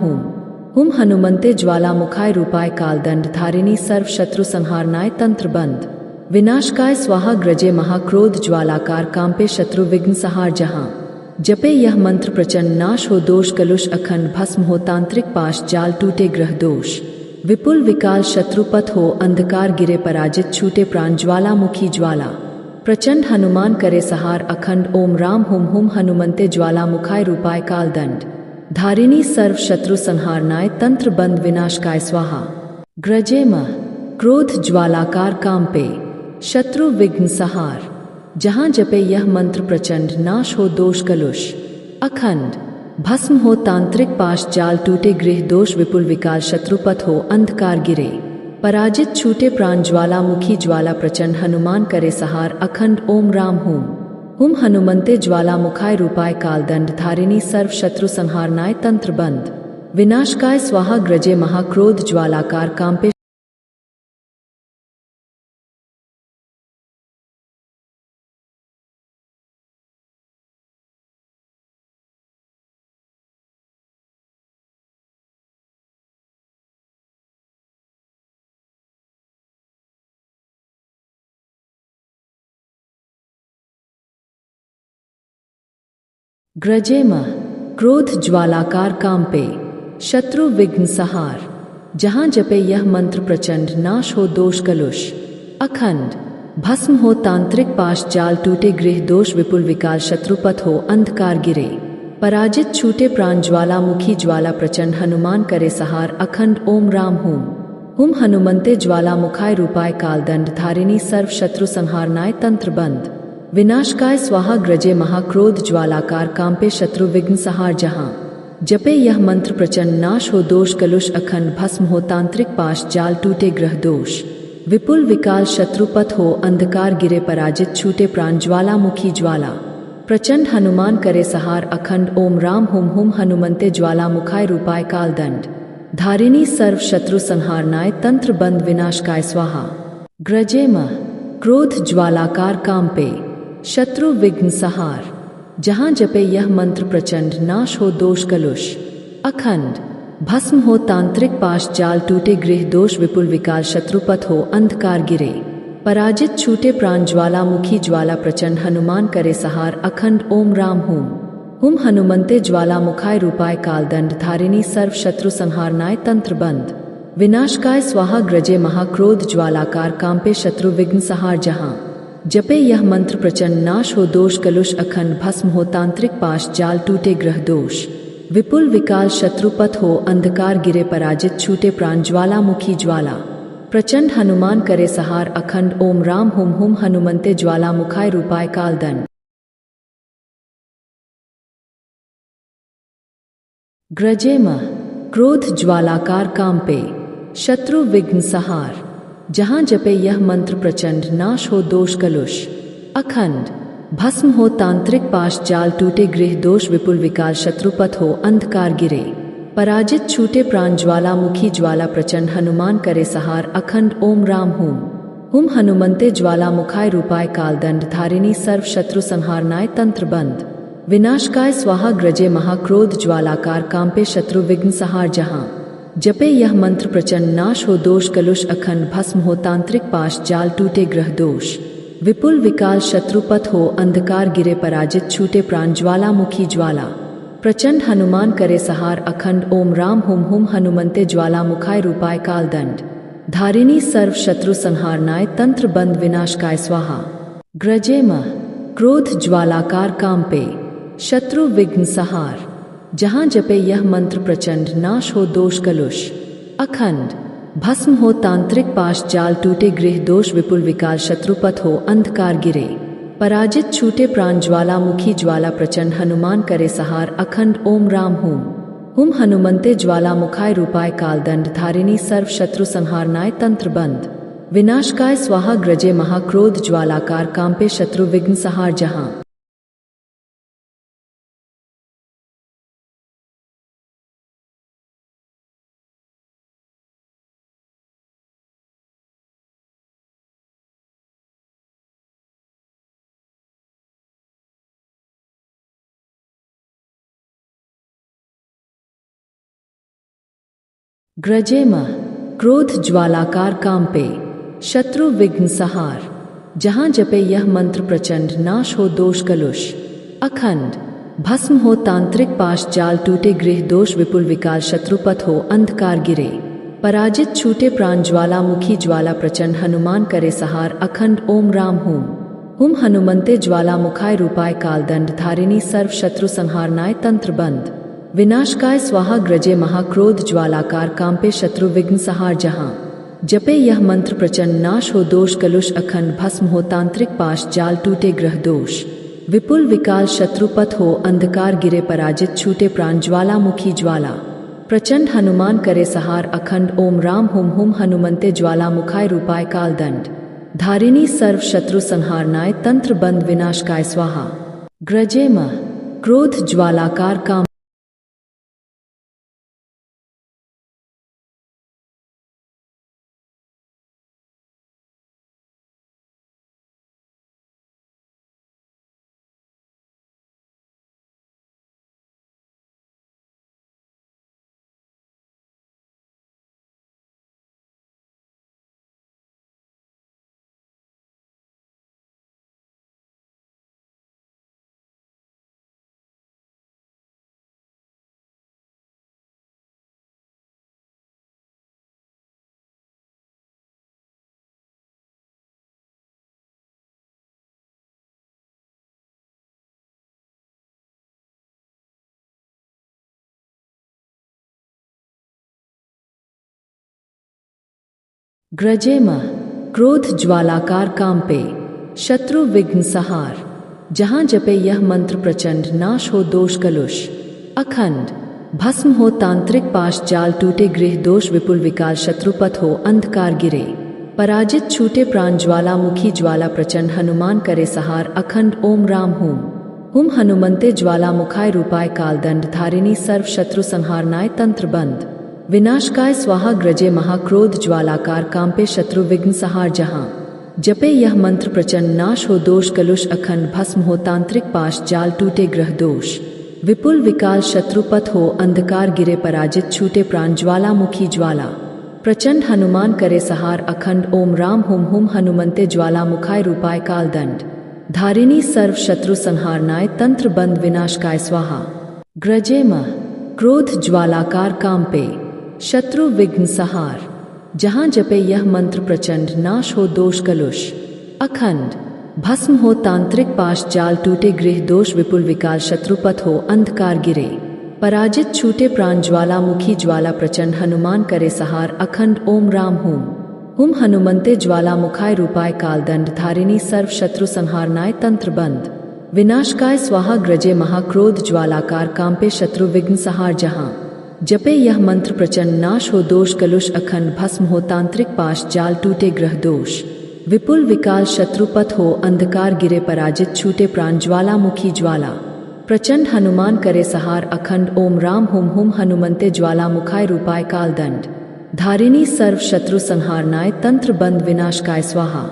हुम हनुमंते ज्वाला मुखाय रूपाय कालदंड धारिणी सर्व शत्रु संहारनाय तंत्र बंद विनाशकाय स्वाहा ग्रजे महाक्रोध ज्वालाकार कांपे शत्रु विघ्न सहार जहाँ जपे यह मंत्र प्रचंड नाश हो दोष कलुष अखंड भस्म हो तांत्रिक पाश जाल टूटे ग्रह दोष विपुल विकाल शत्रुपथ हो अंधकार गिरे पराजित छूटे प्राण ज्वालामुखी ज्वाला प्रचंड हनुमान करे सहार अखंड ओम राम हुम हनुमंते ज्वाला मुखाय रूपाय कालदंड धारिणी सर्व शत्रु संहारनाय तंत्र बंद विनाशकाय स्वाहा ग्रजेम क्रोध ज्वालाकार कांपे शत्रु विघ्न सहार जहाँ जपे यह मंत्र प्रचंड नाश हो दोष कलुष अखंड भस्म हो तांत्रिक पाश जाल टूटे गृह दोष विपुल विकाल शत्रुपथ हो अंधकार गिरे पराजित छूटे प्राण ज्वालामुखी ज्वाला प्रचंड हनुमान करे सहार अखंड ओम राम हुम हनुमंते ज्वाला मुखाय रूपाय कालदंड धारिणी सर्व शत्रु संहारनाय तंत्र बंद विनाशकाय स्वाहा ग्रजे महाक्रोध ज्वालाकार कांपे ग्रजेम क्रोध ज्वालाकार कांपे शत्रु विघ्न सहार जहाँ जपे यह मंत्र प्रचंड नाश हो दोष कलुष अखंड भस्म हो तांत्रिक पाश जाल टूटे गृह दोष विपुल विकाल शत्रुपथ हो अंधकार गिरे पराजित छूटे प्राण ज्वालामुखी ज्वाला प्रचंड हनुमान करे सहार अखंड ओम राम हुम हनुमंते ज्वाला मुखाय रूपाय कालदंड धारिणी सर्व शत्रु संहारनाय तंत्र बंद विनाशकाय स्वाहा ग्रजे महाक्रोध ज्वालाकार कांपे शत्रु विघ्न सहार जहाँ जपे यह मंत्र प्रचंड नाश हो दोष कलुष अखंड भस्म हो तांत्रिक पाश जाल टूटे ग्रह दोष विपुल विकाल शत्रुपथ हो अंधकार गिरे पराजित छूटे प्राण ज्वालामुखी ज्वाला प्रचंड हनुमान करे सहार अखंड ओम राम हुम हनुमंते ज्वाला मुखाय रूपाय कालदंड धारिणी सर्व शत्रु संहारनाय तंत्र बंद विनाशकाय स्वाहा ग्रजेम क्रोध ज्वालाकार कांपे शत्रु विघ्न सहार जहाँ जपे यह मंत्र प्रचंड नाश हो दोष कलुष अखंड भस्म हो तांत्रिक पाश जाल टूटे गृह दोष विपुल विकाल शत्रुपथ हो अंधकार गिरे पराजित छूटे प्राण ज्वालामुखी ज्वाला प्रचंड हनुमान करे सहार अखंड ओम राम हुम हुम हनुमंते ज्वालामुखाय रूपाय कालदंड धारिणी सर्व शत्रु संहारनाय तंत्र बंद विनाशकाय स्वाहा ग्रजे महाक्रोध ज्वालाकार कांपे शत्रु विघ्न सहार जहां जपे यह मंत्र प्रचंड नाश हो दोष कलुष अखंड भस्म हो तांत्रिक पाश जाल टूटे ग्रह दोष विपुल विकाल शत्रुपथ हो अंधकार गिरे पराजित छूटे प्राण ज्वालामुखी ज्वाला प्रचंड हनुमान करे सहार अखंड ओम राम हुम हुम हनुमंते ज्वालामुखाय रूपाय कालदंड ग्रजे मह क्रोध ज्वालाकार कांपे शत्रु विघ्न सहार जहां जपे यह मंत्र प्रचंड नाश हो दोष कलुष अखंड भस्म हो तांत्रिक पाश जाल टूटे गृह दोष विपुल विकाल शत्रुपथ हो अंधकार गिरे पराजित छूटे प्राण ज्वालामुखी ज्वाला प्रचंड हनुमान करे सहार अखंड ओम राम हुम हुम हनुमंते ज्वालामुखाय रूपाय कालदंड धारिणी सर्व शत्रु संहारनाय तंत्र बंद विनाशकाय स्वाहा ग्रजे महाक्रोध ज्वालाकार कांपे शत्रु विघ्न सहार जहां जपे यह मंत्र प्रचंड नाश हो दोष कलुष अखंड भस्म हो तांत्रिक पाश जाल टूटे ग्रह दोष विपुल विकाल शत्रुपथ हो अंधकार गिरे पराजित छूटे प्राण ज्वालामुखी ज्वाला प्रचंड हनुमान करे सहार अखंड ओम राम हुम हुम हनुमंते ज्वालामुखाय रूपाय कालदंड धारिणी सर्व शत्रु संहारनाय तंत्र बंद विनाशकाय स्वाहा ग्रजे मह क्रोध ज्वालाकार कांपे शत्रु विघ्न सहार जहां जपे यह मंत्र प्रचंड नाश हो दोष कलुष अखंड भस्म हो तांत्रिक पाश जाल टूटे गृह दोष विपुल विकाल शत्रुपथ हो अंधकार गिरे पराजित छूटे प्राण ज्वालामुखी ज्वाला प्रचंड हनुमान करे सहार अखंड ओम राम हुम हुम हनुमंते ज्वालामुखाय रूपाय कालदंड धारिणी सर्व शत्रु संहारनाय तंत्र बंद विनाशकाय स्वाहा ग्रजे महाक्रोध ज्वालाकार कांपे शत्रु विघ्न सहार जहां ग्रजे मह क्रोध ज्वालाकार कांपे शत्रु विघ्न सहार जहां जपे यह मंत्र प्रचंड नाश हो दोष कलुष अखंड भस्म हो तांत्रिक पाश जाल टूटे गृह दोष विपुल विकाल शत्रुपथ हो अंधकार गिरे पराजित छूटे प्राण ज्वालामुखी ज्वाला प्रचंड हनुमान करे सहार अखंड ओम राम हुम हुम हनुमंते ज्वालामुखाय रूपाय कालदंड धारिणी सर्व शत्रु संहारनाय तंत्र बंद विनाशकाय स्वाहा ग्रजे महाक्रोध ज्वालाकार कांपे शत्रु विघ्न सहार जहां जपे यह मंत्र प्रचंड नाश हो दोष कलुष अखंड भस्म हो तांत्रिक पाश जाल टूटे ग्रह दोष विपुल विकाल शत्रुपथ हो अंधकार गिरे पराजित छूटे प्राण ज्वालामुखी ज्वाला प्रचंड हनुमान करे सहार अखंड ओम राम हुम हुम हनुमंते ज्वालामुखाय रूपाय कालदंड धारिणी सर्व शत्रु संहारनाय तंत्र बंद विनाशकाय स्वाहा ग्रजे मह क्रोध ज्वालाकार काम ग्रजे मह क्रोध ज्वालाकार कांपे शत्रु विघ्न सहार जहां जपे यह मंत्र प्रचंड नाश हो दोष कलुष अखंड भस्म हो तांत्रिक पाश जाल टूटे गृह दोष विपुल विकाल शत्रुपथ हो अंधकार गिरे पराजित छूटे प्राण ज्वालामुखी ज्वाला प्रचंड हनुमान करे सहार अखंड ओम राम हुम हुम हनुमंते ज्वालामुखाय रूपाय कालदंड धारिणी सर्व शत्रु संहारनाय तंत्र बंद विनाशकाय स्वाहा ग्रजे महाक्रोध ज्वालाकार कांपे शत्रु विघ्न सहार जहां जपे यह मंत्र प्रचंड नाश हो दोष कलुष अखंड भस्म हो तांत्रिक पाश जाल टूटे ग्रह दोष विपुल विकाल शत्रुपथ हो अंधकार गिरे पराजित छूटे प्राण ज्वालामुखी ज्वाला प्रचंड हनुमान करे सहार अखंड ओम राम हुम हुम हनुमंते ज्वालामुखाय रूपाय कालदंड धारिणी सर्व शत्रु संहारनाय तंत्र बंद विनाशकाय स्वाहा। ग्रजे मह क्रोध ज्वालाकार कांपे शत्रु विघ्न सहार। जहां जपे यह मंत्र प्रचंड नाश हो दोष कलुष अखंड भस्म हो तांत्रिक पाश जाल टूटे गृह दोष विपुल विकाल शत्रुपथ हो अंधकार गिरे पराजित छूटे प्राण ज्वालामुखी ज्वाला प्रचंड हनुमान करे सहार अखंड ओम राम हुम हनुमंते ज्वालामुखाय रूपाय कालदंड धारिणी सर्व शत्रु संहारनाय तंत्र बंद विनाशकाय स्वाहा। ग्रजे महाक्रोध ज्वालाकार कांपे शत्रु विघ्न सहार। जहां जपे यह मंत्र प्रचंड नाश हो दोष कलुष अखंड भस्म हो तांत्रिक पाश जाल टूटे ग्रह दोष विपुल विकाल शत्रुपथ हो अंधकार गिरे पराजित छूटे प्राण ज्वालामुखी ज्वाला प्रचंड हनुमान करे सहार अखंड ओम राम हुम हनुमंते ज्वालामुखाय रूपाय कालदंड धारिणी सर्व शत्रु संहारनाय तंत्र बंद विनाशकाय स्वाहा।